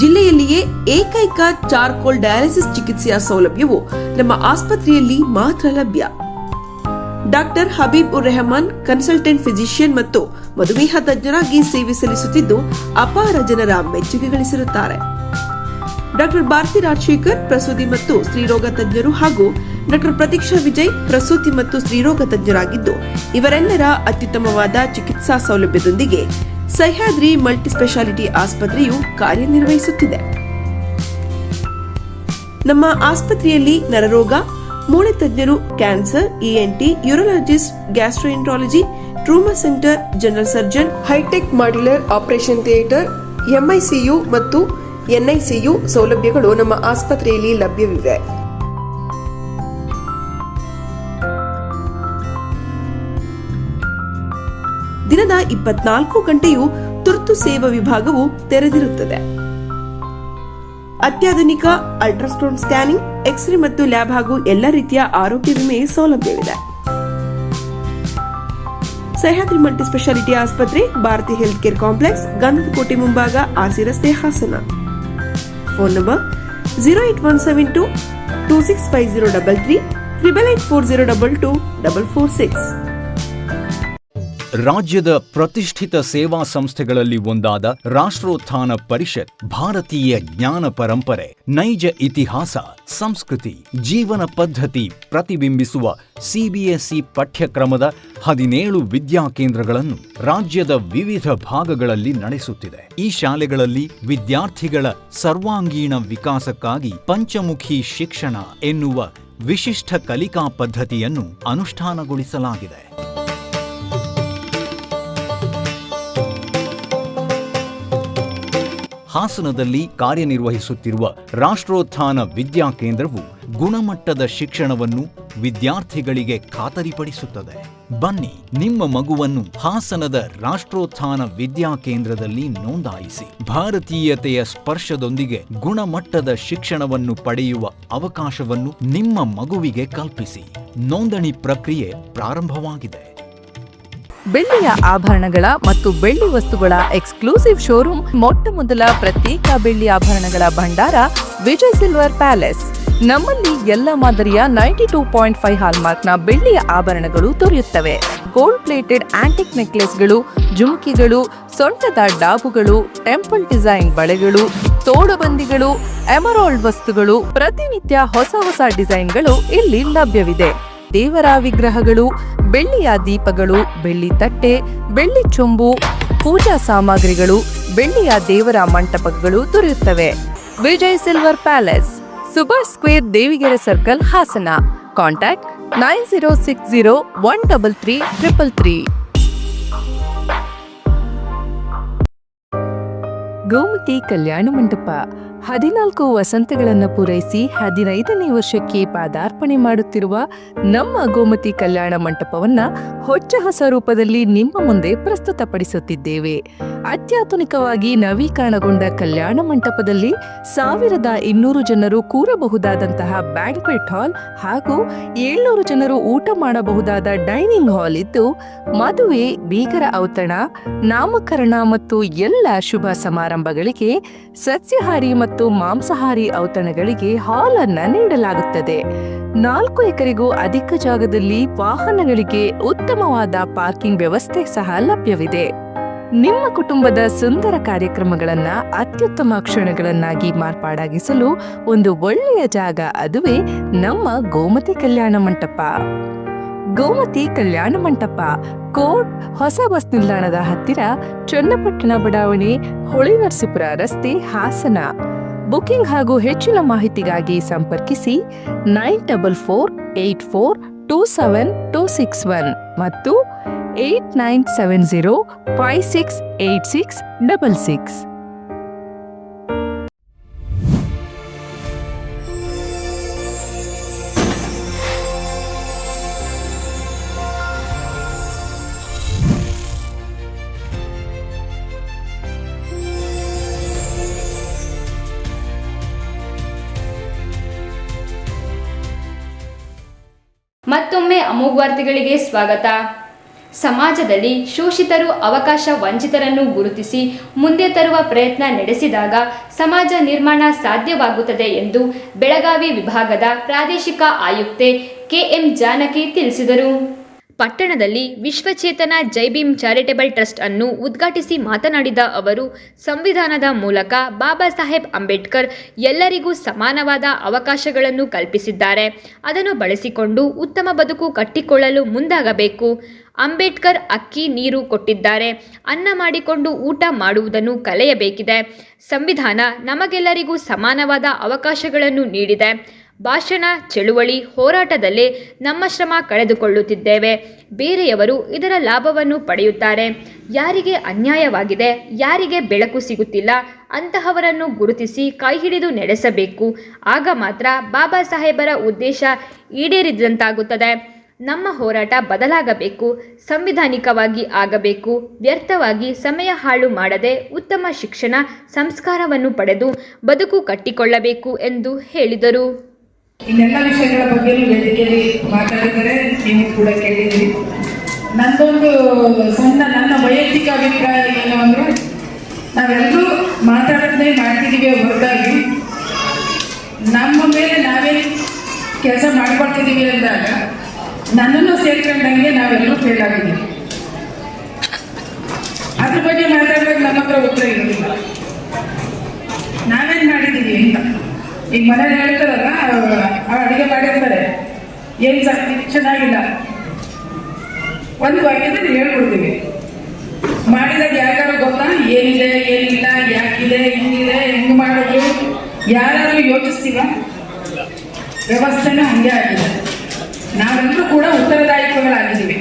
ಜಿಲ್ಲೆಯಲ್ಲಿಯೇ ಏಕೈಕ ಚಾರ್ಕೋಲ್ ಡಯಾಲಿಸಿಸ್ ಚಿಕಿತ್ಸೆಯ ಸೌಲಭ್ಯವು ನಮ್ಮ ಆಸ್ಪತ್ರೆಯಲ್ಲಿ ಮಾತ್ರ ಲಭ್ಯ. ಡಾಕ್ಟರ್ ಹಬೀಬ್ ಉರ್ ರೆಹಮಾನ್ ಕನ್ಸಲ್ಟೆಂಟ್ ಫಿಸಿಷಿಯನ್ ಮತ್ತು ಮಧುಮೇಹ ತಜ್ಞರಾಗಿ ಸೇವೆ ಸಲ್ಲಿಸುತ್ತಿದ್ದು ಅಪಾರ ಜನರ ಮೆಚ್ಚುಗೆ ಗಳಿಸಿರುತ್ತಾರೆ. ಡಾಕ್ಟರ್ ಭಾರತಿ ರಾಜಶೇಖರ್ ಪ್ರಸೂತಿ ಮತ್ತು ಸ್ತ್ರೀರೋಗ ತಜ್ಞರು ಹಾಗೂ ಡಾಕ್ಟರ್ ಪ್ರತೀಕ್ಷಾ ವಿಜಯ್ ಪ್ರಸೂತಿ ಮತ್ತು ಸ್ತ್ರೀರೋಗ ತಜ್ಞರಾಗಿದ್ದು ಇವರೆಲ್ಲರ ಅತ್ಯುತ್ತಮವಾದ ಚಿಕಿತ್ಸಾ ಸೌಲಭ್ಯದೊಂದಿಗೆ ಸಹ್ಯಾದ್ರಿ ಮಲ್ಟಿಸ್ಪೆಷಾಲಿಟಿ ಆಸ್ಪತ್ರೆಯು ಕಾರ್ಯನಿರ್ವಹಿಸುತ್ತಿದೆ. ನಮ್ಮ ಆಸ್ಪತ್ರೆಯಲ್ಲಿ ನರರೋಗ, ಮೂಳೆ ತಜ್ಞರು, cancer, ENT, urologist, gastroenterology, trauma centre, general surgeon, hi tech modular operation theatre, MICU ಮತ್ತು NICU ಸೌಲಭ್ಯಗಳು ನಮ್ಮ ಆಸ್ಪತ್ರೆಯಲ್ಲಿ ಲಭ್ಯವಿವೆ. ದಿನದ 24 ಗಂಟೆಯೂ ತುರ್ತು ಸೇವಾ ವಿಭಾಗವು ತೆರೆದಿರುತ್ತದೆ. ಅತ್ಯಾಧುನಿಕ ಅಲ್ಟ್ರಾಸೌಂಡ್ ಸ್ಕ್ಯಾನಿಂಗ್, ಎಕ್ಸ್ರೇ ಮತ್ತು ಲ್ಯಾಬ್ ಹಾಗೂ ಎಲ್ಲ ರೀತಿಯ ಆರೋಗ್ಯ ವಿಮೆ ಸೌಲಭ್ಯವಿದೆ. ಸಹ್ಯಾದ್ರಿ ಮಲ್ಟಿಸ್ಪೆಷಾಲಿಟಿ ಆಸ್ಪತ್ರೆ, ಭಾರತಿ ಹೆಲ್ತ್ ಕೇರ್ ಕಾಂಪ್ಲೆಕ್ಸ್, ಗಂಧದಕೋಟೆ ಮುಂಭಾಗ, RC ರಸ್ತೆ, ಹಾಸನ. Phone number 08172 265033 884022 446. ರಾಜ್ಯದ ಪ್ರತಿಷ್ಠಿತ ಸೇವಾ ಸಂಸ್ಥೆಗಳಲ್ಲಿ ಒಂದಾದ ರಾಷ್ಟ್ರೋತ್ಥಾನ ಪರಿಷತ್ ಭಾರತೀಯ ಜ್ಞಾನ ಪರಂಪರೆ, ನೈಜ ಇತಿಹಾಸ, ಸಂಸ್ಕೃತಿ, ಜೀವನ ಪದ್ಧತಿ ಪ್ರತಿಬಿಂಬಿಸುವ CBSE ಪಠ್ಯಕ್ರಮದ 17 ವಿದ್ಯಾಕೇಂದ್ರಗಳನ್ನು ರಾಜ್ಯದ ವಿವಿಧ ಭಾಗಗಳಲ್ಲಿ ನಡೆಸುತ್ತಿದೆ. ಈ ಶಾಲೆಗಳಲ್ಲಿ ವಿದ್ಯಾರ್ಥಿಗಳ ಸರ್ವಾಂಗೀಣ ವಿಕಾಸಕ್ಕಾಗಿ ಪಂಚಮುಖಿ ಶಿಕ್ಷಣ ಎನ್ನುವ ವಿಶಿಷ್ಟ ಕಲಿಕಾ ಪದ್ಧತಿಯನ್ನು ಅನುಷ್ಠಾನಗೊಳಿಸಲಾಗಿದೆ. ಹಾಸನದಲ್ಲಿ ಕಾರ್ಯನಿರ್ವಹಿಸುತ್ತಿರುವ ರಾಷ್ಟ್ರೋತ್ಥಾನ ವಿದ್ಯಾಕೇಂದ್ರವು ಗುಣಮಟ್ಟದ ಶಿಕ್ಷಣವನ್ನು ವಿದ್ಯಾರ್ಥಿಗಳಿಗೆ ಖಾತರಿಪಡಿಸುತ್ತದೆ. ಬನ್ನಿ, ನಿಮ್ಮ ಮಗುವನ್ನು ಹಾಸನದ ರಾಷ್ಟ್ರೋತ್ಥಾನ ವಿದ್ಯಾಕೇಂದ್ರದಲ್ಲಿ ನೋಂದಾಯಿಸಿ ಭಾರತೀಯತೆಯ ಸ್ಪರ್ಶದೊಂದಿಗೆ ಗುಣಮಟ್ಟದ ಶಿಕ್ಷಣವನ್ನು ಪಡೆಯುವ ಅವಕಾಶವನ್ನು ನಿಮ್ಮ ಮಗುವಿಗೆ ಕಲ್ಪಿಸಿ. ನೋಂದಣಿ ಪ್ರಕ್ರಿಯೆ ಪ್ರಾರಂಭವಾಗಿದೆ. ಬೆಳ್ಳಿಯ ಆಭರಣಗಳ ಮತ್ತು ಬೆಳ್ಳಿ ವಸ್ತುಗಳ ಎಕ್ಸ್ಕ್ಲೂಸಿವ್ ಶೋರೂಮ್, ಮೊಟ್ಟ ಮೊದಲ ಪ್ರತ್ಯೇಕ ಬೆಳ್ಳಿ ಆಭರಣಗಳ ಭಂಡಾರ ವಿಜಯ್ ಸಿಲ್ವರ್ ಪ್ಯಾಲೇಸ್. ನಮ್ಮಲ್ಲಿ ಎಲ್ಲ ಮಾದರಿಯ 92.5 ಹಾಲ್ಮಾರ್ಕ್ನ ಬೆಳ್ಳಿಯ ಆಭರಣಗಳು ದೊರೆಯುತ್ತವೆ. ಗೋಲ್ಡ್ ಪ್ಲೇಟೆಡ್ ಆಂಟಿಕ್ ನೆಕ್ಲೆಸ್ಗಳು, ಜುಮ್ಕಿಗಳು, ಸೊಂಟದ ಡಾಬುಗಳು, ಟೆಂಪಲ್ ಡಿಸೈನ್ ಬಳೆಗಳು, ತೋಡುಬಂದಿಗಳು, ಎಮರಾಲ್ಡ್ ವಸ್ತುಗಳು, ಪ್ರತಿನಿತ್ಯ ಹೊಸ ಹೊಸ ಡಿಸೈನ್ಗಳು ಇಲ್ಲಿ ಲಭ್ಯವಿದೆ. ದೇವರ ವಿಗ್ರಹಗಳು, ಬೆಳ್ಳಿಯ ದೀಪಗಳು, ಬೆಳ್ಳಿ ತಟ್ಟೆ, ಬೆಳ್ಳಿ ಚೊಂಬು, ಪೂಜಾ ಸಾಮಗ್ರಿಗಳು, ಬೆಳ್ಳಿಯ ದೇವರ ಮಂಟಪಗಳು ದೊರೆಯುತ್ತವೆ. Vijay silver palace, Subhash square, Devigere circle, Hassan. Contact 9060 133 333. Gomathi Kalyana Mantapa 14 ವಸಂತಗಳನ್ನು ಪೂರೈಸಿ 15ನೇ ವರ್ಷಕ್ಕೆ ಪಾದಾರ್ಪಣೆ ಮಾಡುತ್ತಿರುವ ನಮ್ಮ ಗೋಮತಿ ಕಲ್ಯಾಣ ಮಂಟಪವನ್ನ ಹೊಚ್ಚ ಹೊಸ ರೂಪದಲ್ಲಿ ನಿಮ್ಮ ಮುಂದೆ ಪ್ರಸ್ತುತಪಡಿಸುತ್ತಿದ್ದೇವೆ. ಅತ್ಯಾಧುನಿಕವಾಗಿ ನವೀಕರಣಗೊಂಡ ಕಲ್ಯಾಣ ಮಂಟಪದಲ್ಲಿ 1200 ಜನರು ಕೂರಬಹುದಾದಂತಹ ಬ್ಯಾಂಕ್ವೆಟ್ ಹಾಲ್ ಹಾಗೂ 700 ಜನರು ಊಟ ಮಾಡಬಹುದಾದ ಡೈನಿಂಗ್ ಹಾಲ್ ಇದ್ದು, ಮದುವೆ, ಬೀಗರ ಔತಣ, ನಾಮಕರಣ ಮತ್ತು ಎಲ್ಲ ಶುಭ ಸಮಾರಂಭಗಳಿಗೆ ಸಸ್ಯಾಹಾರಿ ಮತ್ತು ಮಾಂಸಾಹಾರಿ ಔತಣಗಳಿಗೆ ಹಾಲ್ ಅನ್ನ ನೀಡಲಾಗುತ್ತದೆ. 4 ಎಕರೆಗೂ ಅಧಿಕ ಜಾಗದಲ್ಲಿ ವಾಹನಗಳಿಗೆ ಉತ್ತಮವಾದ ಪಾರ್ಕಿಂಗ್ ವ್ಯವಸ್ಥೆ ಸಹ ಲಭ್ಯವಿದೆ. ನಿಮ್ಮ ಕುಟುಂಬದ ಸುಂದರ ಕಾರ್ಯಕ್ರಮಗಳನ್ನ ಅತ್ಯುತ್ತಮ ಕ್ಷಣಗಳನ್ನಾಗಿ ಮಾರ್ಪಾಡಾಗಿಸಲು ಒಂದು ಒಳ್ಳೆಯ ಜಾಗ, ಅದುವೇ ನಮ್ಮ ಗೋಮತಿ ಕಲ್ಯಾಣ ಮಂಟಪ. ಗೋಮತಿ ಕಲ್ಯಾಣ ಮಂಟಪ, ಕೋಟ್ ಹೊಸ ಬಸ್ ನಿಲ್ದಾಣದ ಹತ್ತಿರ, ಚನ್ನಪಟ್ಟಣ ಬಡಾವಣೆ, ಹೊಳೆನರಸೀಪುರ ರಸ್ತೆ, ಹಾಸನ. ಬುಕಿಂಗ್ ಹಾಗೂ ಹೆಚ್ಚಿನ ಮಾಹಿತಿಗಾಗಿ ಸಂಪರ್ಕಿಸಿ 9484242761 ಮತ್ತು 8970568666. ಮತ್ತೊಮ್ಮೆ ಅಮೋಘ ವಾರ್ತೆಗಳಿಗೆ ಸ್ವಾಗತ. ಸಮಾಜದಲ್ಲಿ ಶೋಷಿತರು, ಅವಕಾಶ ವಂಚಿತರನ್ನು ಗುರುತಿಸಿ ಮುಂದೆ ತರುವ ಪ್ರಯತ್ನ ನಡೆಸಿದಾಗ ಸಮಾಜ ನಿರ್ಮಾಣ ಸಾಧ್ಯವಾಗುತ್ತದೆ ಎಂದು ಬೆಳಗಾವಿ ವಿಭಾಗದ ಪ್ರಾದೇಶಿಕ ಆಯುಕ್ತೆ ಕೆಎಂ ಜಾನಕಿ ತಿಳಿಸಿದರು. ಪಟ್ಟಣದಲ್ಲಿ ವಿಶ್ವಚೇತನ ಜೈ ಭೀಮ್ ಚಾರಿಟೇಬಲ್ ಟ್ರಸ್ಟ್ ಅನ್ನು ಉದ್ಘಾಟಿಸಿ ಮಾತನಾಡಿದ ಅವರು, ಸಂವಿಧಾನದ ಮೂಲಕ ಬಾಬಾ ಸಾಹೇಬ್ ಅಂಬೇಡ್ಕರ್ ಎಲ್ಲರಿಗೂ ಸಮಾನವಾದ ಅವಕಾಶಗಳನ್ನು ಕಲ್ಪಿಸಿದ್ದಾರೆ. ಅದನ್ನು ಬಳಸಿಕೊಂಡು ಉತ್ತಮ ಬದುಕು ಕಟ್ಟಿಕೊಳ್ಳಲು ಮುಂದಾಗಬೇಕು. ಅಂಬೇಡ್ಕರ್ ಅಕ್ಕಿ ನೀರು ಕೊಟ್ಟಿದ್ದಾರೆ. ಅನ್ನ ಮಾಡಿಕೊಂಡು ಊಟ ಮಾಡುವುದನ್ನು ಕಲಿಯಬೇಕಿದೆ. ಸಂವಿಧಾನ ನಮಗೆಲ್ಲರಿಗೂ ಸಮಾನವಾದ ಅವಕಾಶಗಳನ್ನು ನೀಡಿದೆ. ಭಾಷಣ, ಚಳುವಳಿ, ಹೋರಾಟದಲ್ಲೇ ನಮ್ಮ ಶ್ರಮ ಕಳೆದುಕೊಳ್ಳುತ್ತಿದ್ದೇವೆ. ಬೇರೆಯವರು ಇದರ ಲಾಭವನ್ನು ಪಡೆಯುತ್ತಾರೆ. ಯಾರಿಗೆ ಅನ್ಯಾಯವಾಗಿದೆ, ಯಾರಿಗೆ ಬೆಳಕು ಸಿಗುತ್ತಿಲ್ಲ, ಅಂತಹವರನ್ನು ಗುರುತಿಸಿ ಕೈಹಿಡಿದು ನಡೆಸಬೇಕು. ಆಗ ಮಾತ್ರ ಬಾಬಾ ಸಾಹೇಬರ ಉದ್ದೇಶ ಈಡೇರಿದಂತಾಗುತ್ತದೆ. ನಮ್ಮ ಹೋರಾಟ ಬದಲಾಗಬೇಕು, ಸಂವಿಧಾನಿಕವಾಗಿ ಆಗಬೇಕು. ವ್ಯರ್ಥವಾಗಿ ಸಮಯ ಹಾಳು ಮಾಡದೆ ಉತ್ತಮ ಶಿಕ್ಷಣ, ಸಂಸ್ಕಾರವನ್ನು ಪಡೆದು ಬದುಕು ಕಟ್ಟಿಕೊಳ್ಳಬೇಕು ಎಂದು ಹೇಳಿದರು. ಇನ್ನೆಲ್ಲ ವಿಷಯಗಳ ಬಗ್ಗೆ ವೇದಿಕೆಯಲ್ಲಿ ಮಾತಾಡಿದರೆ ನೀವು ಕೂಡ ಕೇಳಿದ್ದೀರಿ. ನಂದೊಂದು ನನ್ನ ವೈಯಕ್ತಿಕ ಅಭಿಪ್ರಾಯ ಏನು ಅಂದರೆ, ನಾವೆಲ್ಲರೂ ಮಾತಾಡೋದನ್ನೇ ಮಾಡ್ತಿದ್ದೀವಿ ಹೊರತಾಗಿ ನಮ್ಮ ಮೇಲೆ ನಾವೇ ಕೆಲಸ ಮಾಡ್ಕೊಳ್ತಿದ್ದೀವಿ ಅಂದಾಗ ನನ್ನನ್ನು ಸೇರ್ಕೊಂಡಂಗೆ ನಾವೆಲ್ಲರೂ ಫೇಲ್ ಆಗಿದ್ದೀವಿ. ಅದ್ರ ಬಗ್ಗೆ ಮಾತಾಡುವಾಗ ನಮ್ಮ ಹತ್ರ ಉತ್ತರ ಇರೋದಿಲ್ಲ. ನಾವೇನು ಮಾಡಿದ್ದೀವಿ ಅಂತ ಈಗ ಮನೇಲಿ ಹೇಳ್ತಾರಲ್ಲ, ಅಡುಗೆ ಮಾಡಿರ್ತಾರೆ, ಏನು ಚೆನ್ನಾಗಿಲ್ಲ, ಒಂದು ವಾಕ್ಯದಲ್ಲಿ ಹೇಳ್ಕೊಡ್ತೀವಿ. ಮಾಡಿದಾಗ ಯಾರು ಗೊತ್ತಾ, ಏನಿದೆ ಏನಿಲ್ಲ, ಯಾಕಿದೆ, ಹೆಂಗಿದೆ, ಹೆಂಗೆ ಮಾಡೋದು, ಯಾರಾದ್ರೂ ಯೋಚಿಸ್ತೀವ? ವ್ಯವಸ್ಥೆನೂ ಹಂಗೆ ಆಗಿದೆ. ನಾವೆಲ್ಲರೂ ಕೂಡ ಉತ್ತರದಾಯಿತ್ವಗಳಾಗಿದ್ದೀವಿ.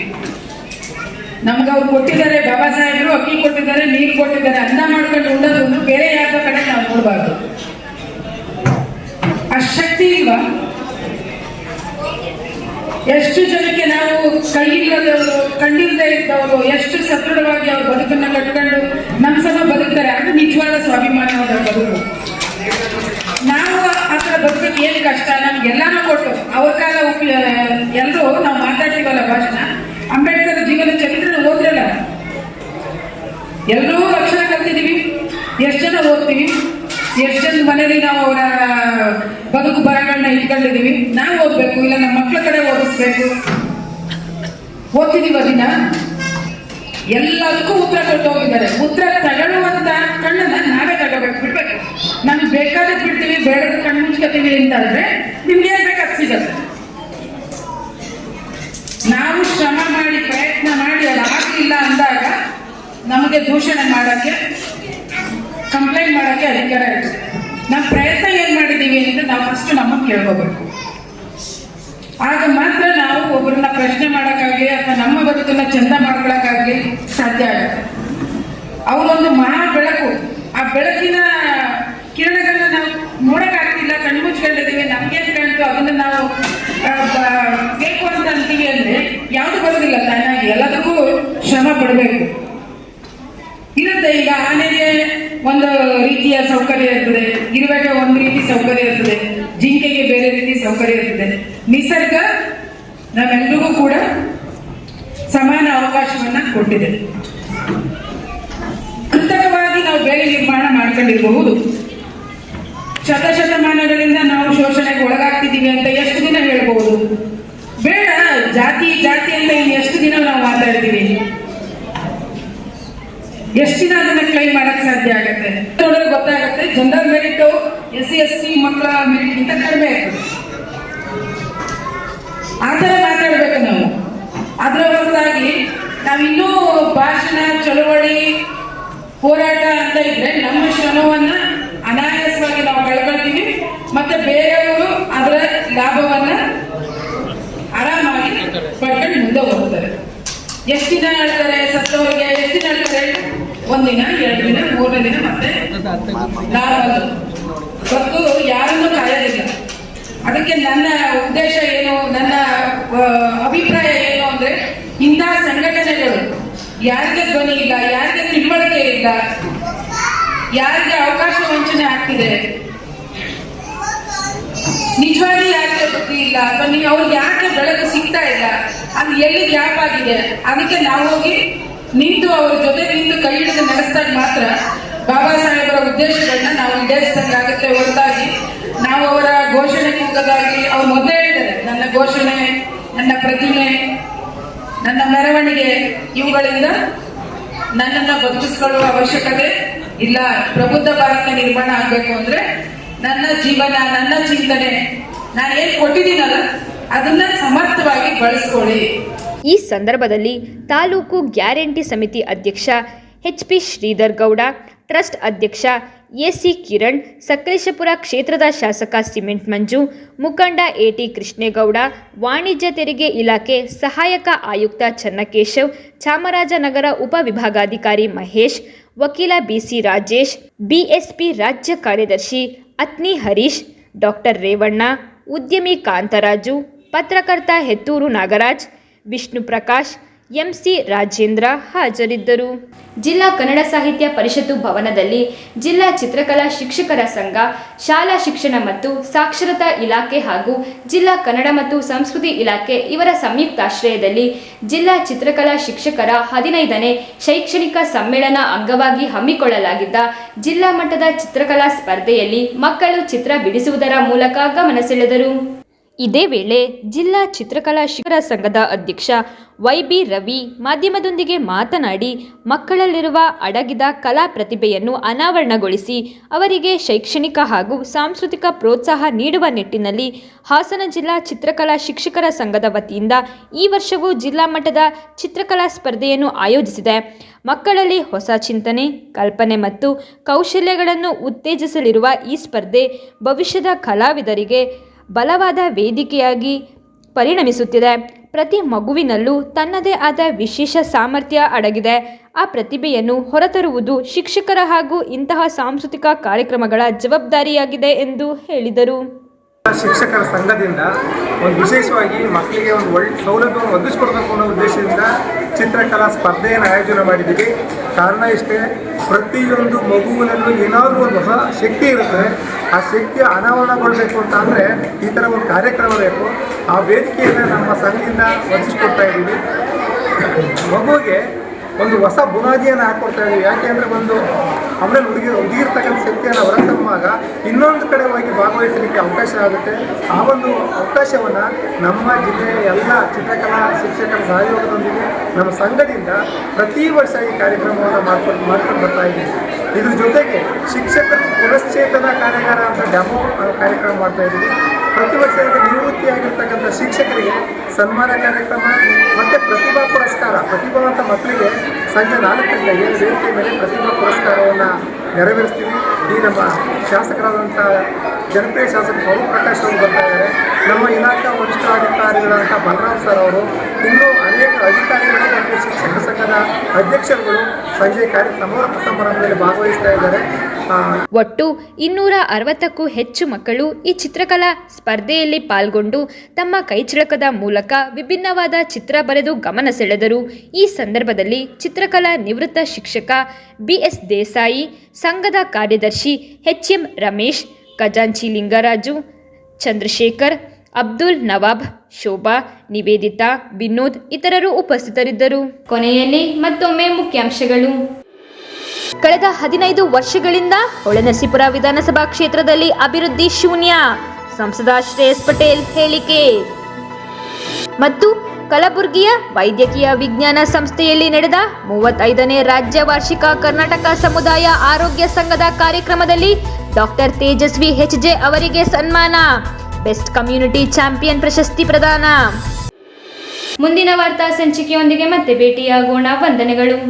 ನಮ್ಗೆ ಅವ್ರು ಕೊಟ್ಟಿದ್ದಾರೆ, ಬಾಬಾ ಸಾಹೇಬರು ಅಕ್ಕಿ ಕೊಟ್ಟಿದ್ದಾರೆ, ನೀರು ಕೊಟ್ಟಿದ್ದಾರೆ, ಅನ್ನ ಮಾಡ್ಕೊಂಡು ಉಣ್ಣೋದು ಬೇರೆ ಯಾರ ಕಡೆ ನಾವು ನೋಡಬಾರ್ದು. ಅಶಕ್ತಿ ಇಲ್ವಾ? ಎಷ್ಟು ಜನಕ್ಕೆ ನಾವು ಕೈಯಿಲ್ಲದವರು, ಕಣ್ಣಿಲ್ಲದೆ ಇದ್ದವರು, ಎಷ್ಟು ಸದೃಢವಾಗಿ ಅವ್ರ ಬದುಕನ್ನ ಕಟ್ಕೊಂಡು ನಮ್ಮ ಸಮ ಬದುಕ್ತಾರೆ. ಅದು ನಿಜವಾದ ಸ್ವಾಭಿಮಾನವಾದ ಬದುಕು. ನಾವು ಆ ಥರ ಬದುಕಕ್ಕೆ ಏನು ಕಷ್ಟ, ನಮ್ಗೆಲ್ಲಾನು ಕೊಟ್ಟು ಅವ್ರ ಕಾಲ ಎಲ್ಲರೂ ನಾವು ಮಾತಾಡ್ತೀವಲ್ಲ ಭಾಷಣ, ಅಂಬೇಡ್ಕರ್ ಜೀವನ ಚರಿತ್ರೆ ಓದ್ರಲ್ಲ, ಎಲ್ಲರೂ ಅಕ್ಷರ ಕಲ್ತಿದ್ದೀವಿ. ಎಷ್ಟು ಜನ ಓದ್ತೀವಿ, ಎಷ್ಟು ಜನ ಮನೇಲಿ ನಾವು ಅವರ ಬದುಕು ಬರಗಳನ್ನ ಇಟ್ಕೊಂಡಿದ್ದೀವಿ. ನಾವು ಓದ್ಬೇಕು, ಇಲ್ಲ ನಮ್ಮ ಮಕ್ಕಳ ಕಡೆ ಓದಿಸ್ಬೇಕು. ಓದ್ತಿದ್ದೀವಿ ದಿನ, ಎಲ್ಲದಕ್ಕೂ ಉತ್ತರ ಕೊಟ್ಟು ಹೋಗಿದ್ದಾರೆ. ಉತ್ತರ ತಗೊಳ್ಳುವಂತ ಕಣ್ಣನ್ನ ನಾವೇ ತಗೋಬೇಕು, ಬಿಡ್ಬೇಕು. ನಮ್ಗೆ ಬೇಕಾದ ಬಿಡ್ತೀವಿ, ಬೇಡದ ಕಣ್ಣು ಮುಚ್ಕೋತೀವಿ ಅಂತಂದ್ರೆ ನಿಮ್ಗೆ ಏನ್ ಬೇಕಾದ್ ಸಿಗತ್ತೆ. ನಾವು ಶ್ರಮ ಮಾಡಿ ಪ್ರಯತ್ನ ಮಾಡಿ ಅದು ಆಗಲಿಲ್ಲ ಅಂದಾಗ ನಮಗೆ ದೂಷಣೆ ಮಾಡಕ್ಕೆ, ಕಂಪ್ಲೇಂಟ್ ಮಾಡಕ್ಕೆ ಅಧಿಕಾರ ಇರುತ್ತೆ. ನಮ್ಮ ಪ್ರಯತ್ನ ಏನ್ ಮಾಡಿದೀವಿ ಅಂತ ನಾವು ಫಸ್ಟ್ ನಮ್ಮನ್ನು ಕೇಳ್ಕೋಬೇಕು. ಆಗ ಮಾತ್ರ ನಾವು ಒಬ್ಬರನ್ನ ಪ್ರಶ್ನೆ ಮಾಡೋಕ್ಕಾಗಲಿ ಅಥವಾ ನಮ್ಮ ಬದುಕನ್ನ ಚಂದ ಮಾಡ್ಕೊಳಕ್ಕಾಗಲಿ ಸಾಧ್ಯ ಆಗುತ್ತೆ. ಅವರೊಂದು ಮಹಾ ಬೆಳಕು, ಆ ಬೆಳಕಿನ ಕಿರಣಗಳನ್ನ ನಾವು ನೋಡಕ್ಕಾಗ್ತಿಲ್ಲ, ಕಣ್ಣು ಮುಚ್ಕೊಂಡಿದ್ದೀವಿ, ನಮ್ಗೇನು ಕಾಣ್ತು ಅದನ್ನ ನಾವು ಬೇಕು ಅಂತ ಅಂತೀವಿ ಅಂದ್ರೆ ಯಾವುದು ಬರೋದಿಲ್ಲ ತಾನಾಗಿ. ಎಲ್ಲದಕ್ಕೂ ಶ್ರಮ ಪಡಬೇಕು ಇರುತ್ತೆ. ಈಗ ಆನೆಗೆ ಒಂದು ರೀತಿಯ ಸೌಕರ್ಯ ಇರ್ತದೆ, ಇರುವೆಗೆ ಒಂದು ರೀತಿ ಸೌಕರ್ಯ ಇರ್ತದೆ, ಜಿಂಕೆಗೆ ಬೇರೆ ರೀತಿ ಸೌಕರ್ಯ ಇರ್ತದೆ. ನಿಸರ್ಗ ನಾವೆಲ್ಲರಿಗೂ ಕೂಡ ಸಮಾನ ಅವಕಾಶವನ್ನ ಕೊಟ್ಟಿದೆ. ಕೃತಕವಾಗಿ ನಾವು ಬೇರೆ ನಿರ್ಮಾಣ ಮಾಡ್ಕೊಂಡಿರಬಹುದು. ಶತಶತಮಾನಗಳಿಂದ ನಾವು ಶೋಷಣೆಗೆ ಒಳಗಾಗ್ತಿದ್ದೀವಿ ಅಂತ ಎಷ್ಟು ದಿನ ಹೇಳ್ಬಹುದು? ಬೇಡ, ಜಾತಿ ಜಾತಿ ಅಂತ ಇನ್ನು ಎಷ್ಟು ದಿನ ನಾವು ಮಾತಾಡ್ತೀವಿ? ಎಷ್ಟು ದಿನ ಅದನ್ನ ಕ್ಲೈಮ್ ಮಾಡಕ್ ಸಾಧ್ಯ ಆಗತ್ತೆ? ನೋಡಿದ್ರೆ ಗೊತ್ತಾಗತ್ತೆ, ಜನರಲ್ ಮೆರಿಟ್ SC/ST ಮಕ್ಕಳ ಮೆರಿಟ್ ಗಿಂತ ಕಡಿಮೆ ಇರ್ತದೆ. ಆ ಥರ ಮಾತಾಡ್ಬೇಕು ನಾವು. ಅದರ ಹೊರತಾಗಿ ನಾವಿನ್ನೂ ಭಾಷಣ, ಚಳವಳಿ, ಹೋರಾಟ ಅಂತ ಇದ್ರೆ ನಮ್ಮ ಶ್ರಮವನ್ನ ಅನಾಯಾಸವಾಗಿ ನಾವು ಕಳ್ಕೊಳ್ತೀವಿ. ಮತ್ತೆ ಬೇರೆಯವರು ಅದರ ಲಾಭವನ್ನ ಆರಾಮಾಗಿ ಪಡ್ಕೊಂಡು ಮುಂದೆ ಹೋಗ್ತಾರೆ. ಎಷ್ಟು ದಿನ ಹೇಳ್ತಾರೆ ಸತ್ತವರಿಗೆ? ಎಷ್ಟು ದಿನ ಹೇಳ್ತಾರೆ? ಒಂದಿನ, 2 ದಿನ, 3ನೇ ದಿನ ಮತ್ತೆ ಇವತ್ತು ಯಾರನ್ನೂ ಕಾಯೋದಿಲ್ಲ. ಅದಕ್ಕೆ ನನ್ನ ಉದ್ದೇಶ ಏನು, ನನ್ನ ಅಭಿಪ್ರಾಯ ಏನು ಅಂದ್ರೆ, ಇಂತಹ ಸಂಘಟನೆಗಳು ಯಾರಿಗೆ ಧ್ವನಿ ಇಲ್ಲ, ಯಾರಿಗೆ ತಿಳುವಳಿಕೆ ಇಲ್ಲ, ಯಾರಿಗೆ ಅವಕಾಶ ವಂಚನೆ ಆಗ್ತಿದೆ, ನಿಜವಾಗಿ ಯಾರಿಗೆ ಬುದ್ಧಿ ಇಲ್ಲ, ಅಥವಾ ನೀವು ಅವ್ರಿಗೆ ಯಾಕೆ ಬೆಳಕು ಸಿಗ್ತಾ ಇಲ್ಲ, ಅದು ಎಲ್ಲಿ ಗ್ಯಾಪ್ ಆಗಿದೆ, ಅದಕ್ಕೆ ನಾವು ಹೋಗಿ ನಿಂತು ಅವ್ರ ಜೊತೆ ನಿಂತು ಕೈ ಹಿಡಿದು ನಡೆಸಿದಾಗ ಮಾತ್ರ ಬಾಬಾ ಸಾಹೇಬರ ಉದ್ದೇಶಗಳನ್ನ ನಾವು ಈಡೇರಿಸಿದಂಗಾಗುತ್ತೆ. ಹೊರತಾಗಿ ನಾವು ಅವರ ಘೋಷಣೆ ಕೂಗೋದಾಗಿ ಅವ್ರು ಮೊದಲೇ ಹೇಳಿದ್ದಾರೆ, ನನ್ನ ಘೋಷಣೆ, ನನ್ನ ಪ್ರತಿಮೆ, ನನ್ನ ಮೆರವಣಿಗೆ ಇವುಗಳಿಂದ ನನ್ನನ್ನು ಬದುಕಿಸಿಕೊಳ್ಳುವ ಅವಶ್ಯಕತೆ ಇಲ್ಲ. ಪ್ರಬುದ್ಧ ಭಾರತ ನಿರ್ಮಾಣ ಆಗಬೇಕು ಅಂದ್ರೆ ನನ್ನ ಜೀವನ, ನನ್ನ ಚಿಂತನೆ, ನಾನು ಏನು ಕೊಟ್ಟಿದ್ದೀನಲ್ಲ ಅದನ್ನ ಸಮರ್ಥವಾಗಿ ಬಳಸ್ಕೊಳ್ಳಿ. ಈ ಸಂದರ್ಭದಲ್ಲಿ ತಾಲೂಕು ಗ್ಯಾರಂಟಿ ಸಮಿತಿ ಅಧ್ಯಕ್ಷ HP ಶ್ರೀಧರ್ ಗೌಡ, ಟ್ರಸ್ಟ್ ಅಧ್ಯಕ್ಷ AC ಕಿರಣ್, ಸಕಲೇಶಪುರ ಕ್ಷೇತ್ರದ ಶಾಸಕ ಸಿಮೆಂಟ್ ಮಂಜು, ಮುಖಂಡ AT ಕೃಷ್ಣೇಗೌಡ, ವಾಣಿಜ್ಯ ತೆರಿಗೆ ಇಲಾಖೆ ಸಹಾಯಕ ಆಯುಕ್ತ ಚನ್ನಕೇಶವ್, ಚಾಮರಾಜನಗರ ಉಪವಿಭಾಗಾಧಿಕಾರಿ ಮಹೇಶ್, ವಕೀಲ BC ರಾಜೇಶ್, BSP ರಾಜ್ಯ ಕಾರ್ಯದರ್ಶಿ ಅತ್ನಿ ಹರೀಶ್, ಡಾಕ್ಟರ್ ರೇವಣ್ಣ, ಉದ್ಯಮಿ ಕಾಂತರಾಜು, ಪತ್ರಕರ್ತ ಹೆತ್ತೂರು ನಾಗರಾಜ್, ವಿಷ್ಣು ಪ್ರಕಾಶ್, MC ರಾಜೇಂದ್ರ ಹಾಜರಿದ್ದರು. ಜಿಲ್ಲಾ ಕನ್ನಡ ಸಾಹಿತ್ಯ ಪರಿಷತ್ತು ಭವನದಲ್ಲಿ ಜಿಲ್ಲಾ ಚಿತ್ರಕಲಾ ಶಿಕ್ಷಕರ ಸಂಘ, ಶಾಲಾ ಶಿಕ್ಷಣ ಮತ್ತು ಸಾಕ್ಷರತಾ ಇಲಾಖೆ ಹಾಗೂ ಜಿಲ್ಲಾ ಕನ್ನಡ ಮತ್ತು ಸಂಸ್ಕೃತಿ ಇಲಾಖೆ ಇವರ ಸಂಯುಕ್ತಾಶ್ರಯದಲ್ಲಿ ಜಿಲ್ಲಾ ಚಿತ್ರಕಲಾ ಶಿಕ್ಷಕರ 15ನೇ ಶೈಕ್ಷಣಿಕ ಸಮ್ಮೇಳನ ಅಂಗವಾಗಿ ಹಮ್ಮಿಕೊಳ್ಳಲಾಗಿದ್ದ ಜಿಲ್ಲಾ ಮಟ್ಟದ ಚಿತ್ರಕಲಾ ಸ್ಪರ್ಧೆಯಲ್ಲಿ ಮಕ್ಕಳು ಚಿತ್ರ ಬಿಡಿಸುವುದರ ಮೂಲಕ ಗಮನ ಸೆಳೆದರು. ಇದೇ ವೇಳೆ ಜಿಲ್ಲಾ ಚಿತ್ರಕಲಾ ಶಿಕ್ಷಕರ ಸಂಘದ ಅಧ್ಯಕ್ಷ YB ರವಿ ಮಾಧ್ಯಮದೊಂದಿಗೆ ಮಾತನಾಡಿ, ಮಕ್ಕಳಲ್ಲಿರುವ ಅಡಗಿದ ಕಲಾ ಪ್ರತಿಭೆಯನ್ನು ಅನಾವರಣಗೊಳಿಸಿ ಅವರಿಗೆ ಶೈಕ್ಷಣಿಕ ಹಾಗೂ ಸಾಂಸ್ಕೃತಿಕ ಪ್ರೋತ್ಸಾಹ ನೀಡುವ ನಿಟ್ಟಿನಲ್ಲಿ ಹಾಸನ ಜಿಲ್ಲಾ ಚಿತ್ರಕಲಾ ಶಿಕ್ಷಕರ ಸಂಘದ ವತಿಯಿಂದ ಈ ವರ್ಷವೂ ಜಿಲ್ಲಾ ಮಟ್ಟದ ಚಿತ್ರಕಲಾ ಸ್ಪರ್ಧೆಯನ್ನು ಆಯೋಜಿಸಿದೆ. ಮಕ್ಕಳಲ್ಲಿ ಹೊಸ ಚಿಂತನೆ, ಕಲ್ಪನೆ ಮತ್ತು ಕೌಶಲ್ಯಗಳನ್ನು ಉತ್ತೇಜಿಸಲಿರುವ ಈ ಸ್ಪರ್ಧೆ ಭವಿಷ್ಯದ ಕಲಾವಿದರಿಗೆ ಬಲವಾದ ವೇದಿಕೆಯಾಗಿ ಪರಿಣಮಿಸುತ್ತಿದೆ. ಪ್ರತಿ ಮಗುವಿನಲ್ಲೂ ತನ್ನದೇ ಆದ ವಿಶೇಷ ಸಾಮರ್ಥ್ಯ ಅಡಗಿದೆ. ಆ ಪ್ರತಿಭೆಯನ್ನು ಹೊರತರುವುದು ಶಿಕ್ಷಕರ ಹಾಗೂ ಇಂತಹ ಸಾಂಸ್ಕೃತಿಕ ಕಾರ್ಯಕ್ರಮಗಳ ಜವಾಬ್ದಾರಿಯಾಗಿದೆ ಎಂದು ಹೇಳಿದರು. ಶಿಕ್ಷಕರ ಸಂಘದಿಂದ ಒಂದು ವಿಶೇಷವಾಗಿ ಮಕ್ಕಳಿಗೆ ಒಂದು ಒಳ್ಳೆ ಸೌಲಭ್ಯವನ್ನು ಒದಗಿಸ್ಕೊಡ್ಬೇಕು ಅನ್ನೋ ಉದ್ದೇಶದಿಂದ ಚಿತ್ರಕಲಾ ಸ್ಪರ್ಧೆಯನ್ನು ಆಯೋಜನೆ ಮಾಡಿದ್ದೀವಿ. ಕಾರಣ ಇಷ್ಟೇ, ಪ್ರತಿಯೊಂದು ಮಗುವಿನಲ್ಲೂ ಏನಾದರೂ ಒಂದು ಹೊಸ ಶಕ್ತಿ ಇರುತ್ತೆ. ಆ ಶಕ್ತಿ ಅನಾವರಣಗೊಳ್ಬೇಕು ಅಂತ ಅಂದರೆ ಈ ಥರ ಒಂದು ಕಾರ್ಯಕ್ರಮ ಬೇಕು. ಆ ವೇದಿಕೆಯನ್ನು ನಮ್ಮ ಸಂಘದಿಂದ ಒದಗಿಸ್ಕೊಡ್ತಾ ಇದ್ದೀವಿ. ಮಗುವಿಗೆ ಒಂದು ಹೊಸ ಬುನಾದಿಯನ್ನು ಹಾಕ್ಕೊಡ್ತಾ ಇದ್ದೀವಿ. ಯಾಕೆಂದರೆ ಒಂದು ಅವರಲ್ಲಿ ಹುಡುಗಿರ್ತಕ್ಕಂಥ ಶಕ್ತಿಯನ್ನು ಹೊರತಂಬಾಗ ಇನ್ನೊಂದು ಕಡೆ ಹೋಗಿ ಭಾಗವಹಿಸಲಿಕ್ಕೆ ಅವಕಾಶ ಆಗುತ್ತೆ. ಆ ಒಂದು ಅವಕಾಶವನ್ನು ನಮ್ಮ ಜಿಲ್ಲೆಯ ಎಲ್ಲ ಚಿತ್ರಕಲಾ ಶಿಕ್ಷಕರ ಸಹಯೋಗದೊಂದಿಗೆ ನಮ್ಮ ಸಂಘದಿಂದ ಪ್ರತಿ ವರ್ಷ ಈ ಕಾರ್ಯಕ್ರಮವನ್ನು ಮಾಡ್ಕೊಂಡು ಬರ್ತಾ ಇದ್ದೀವಿ. ಇದ್ರ ಜೊತೆಗೆ ಶಿಕ್ಷಕರು ಪುನಶ್ಚೇತನ ಕಾರ್ಯಾಗಾರ ಅಂತ ಡೆಮೋ ಕಾರ್ಯಕ್ರಮ ಮಾಡ್ತಾ ಇದ್ದೀವಿ. ಪ್ರತಿ ವರ್ಷ ನಿವೃತ್ತಿಯಾಗಿರ್ತಕ್ಕಂಥ ಶಿಕ್ಷಕರಿಗೆ ಸನ್ಮಾನ ಕಾರ್ಯಕ್ರಮ ಮತ್ತು ಪ್ರತಿಭಾ ಪುರಸ್ಕಾರ, ಪ್ರತಿಭಾವಂತ ಮಕ್ಕಳಿಗೆ ಸಂಜೆ 4 ಗಂಟೆಗೆ ವೇದಿಕೆ ಮೇಲೆ ಪ್ರತಿಭಾ ಪುರಸ್ಕಾರವನ್ನು ನೆರವೇರಿಸ್ತೀವಿ. ಈ ನಮ್ಮ ಶಾಸಕರಾದಂಥ ಜನಪ್ರಿಯ ಶಾಸಕ ಸ್ವರೂಪ್ ಪ್ರಕಾಶ್ ಅವರು ಬರ್ತಾ ಇದ್ದಾರೆ. ನಮ್ಮ ಇಲಾಖಾ ವರಿಷ್ಠ ಅಧಿಕಾರಿಗಳಾದಂಥ ಬಲರಾಮ್ ಸರ್ ಅವರು, ಇನ್ನೂ ಅನೇಕ ಅಧಿಕಾರಿಗಳು ಮತ್ತು ಶಿಕ್ಷಕ ಸಂಘದ ಅಧ್ಯಕ್ಷರುಗಳು ಸಂಜೆ ಸಮಾರಂಭದಲ್ಲಿ ಭಾಗವಹಿಸ್ತಾ ಇದ್ದಾರೆ. ಒಟ್ಟು 260ಕ್ಕೂ ಹೆಚ್ಚು ಮಕ್ಕಳು ಈ ಚಿತ್ರಕಲಾ ಸ್ಪರ್ಧೆಯಲ್ಲಿ ಪಾಲ್ಗೊಂಡು ತಮ್ಮ ಕೈಚಳಕದ ಮೂಲಕ ವಿಭಿನ್ನವಾದ ಚಿತ್ರ ಬರೆದು ಗಮನ ಸೆಳೆದರು. ಈ ಸಂದರ್ಭದಲ್ಲಿ ಚಿತ್ರಕಲಾ ನಿವೃತ್ತ ಶಿಕ್ಷಕ BS ದೇಸಾಯಿ, ಸಂಘದ ಕಾರ್ಯದರ್ಶಿ HM ರಮೇಶ್, ಖಜಾಂಚಿ ಲಿಂಗರಾಜು, ಚಂದ್ರಶೇಖರ್, ಅಬ್ದುಲ್ ನವಾಬ್, ಶೋಭಾ, ನಿವೇದಿತಾ, ವಿನೋದ್ ಇತರರು ಉಪಸ್ಥಿತರಿದ್ದರು. ಕೊನೆಯಲ್ಲಿ ಮತ್ತೊಮ್ಮೆ ಮುಖ್ಯಾಂಶಗಳು. ಕಳೆದ 15 ವರ್ಷಗಳಿಂದ ಹೊಳೆನರಸೀಪುರ ವಿಧಾನಸಭಾ ಕ್ಷೇತ್ರದಲ್ಲಿ ಅಭಿವೃದ್ಧಿ ಶೂನ್ಯ, ಸಂಸದ ಶ್ರೇಯಸ್ ಪಟೇಲ್ ಹೇಳಿಕೆ. ಮತ್ತು ಕಲಬುರಗಿಯ ವೈದ್ಯಕೀಯ ವಿಜ್ಞಾನ ಸಂಸ್ಥೆಯಲ್ಲಿ ನಡೆದ 35ನೇ ರಾಜ್ಯ ವಾರ್ಷಿಕ ಕರ್ನಾಟಕ ಸಮುದಾಯ ಆರೋಗ್ಯ ಸಂಘದ ಕಾರ್ಯಕ್ರಮದಲ್ಲಿ ಡಾಕ್ಟರ್ ತೇಜಸ್ವಿ HJ ಅವರಿಗೆ ಸನ್ಮಾನ, ಬೆಸ್ಟ್ ಕಮ್ಯುನಿಟಿ ಚಾಂಪಿಯನ್ ಪ್ರಶಸ್ತಿ ಪ್ರದಾನ. ಮುಂದಿನ ವಾರ್ತಾ ಸಂಚಿಕೆಯೊಂದಿಗೆ ಮತ್ತೆ ಭೇಟಿಯಾಗೋಣ. ವಂದನೆಗಳು.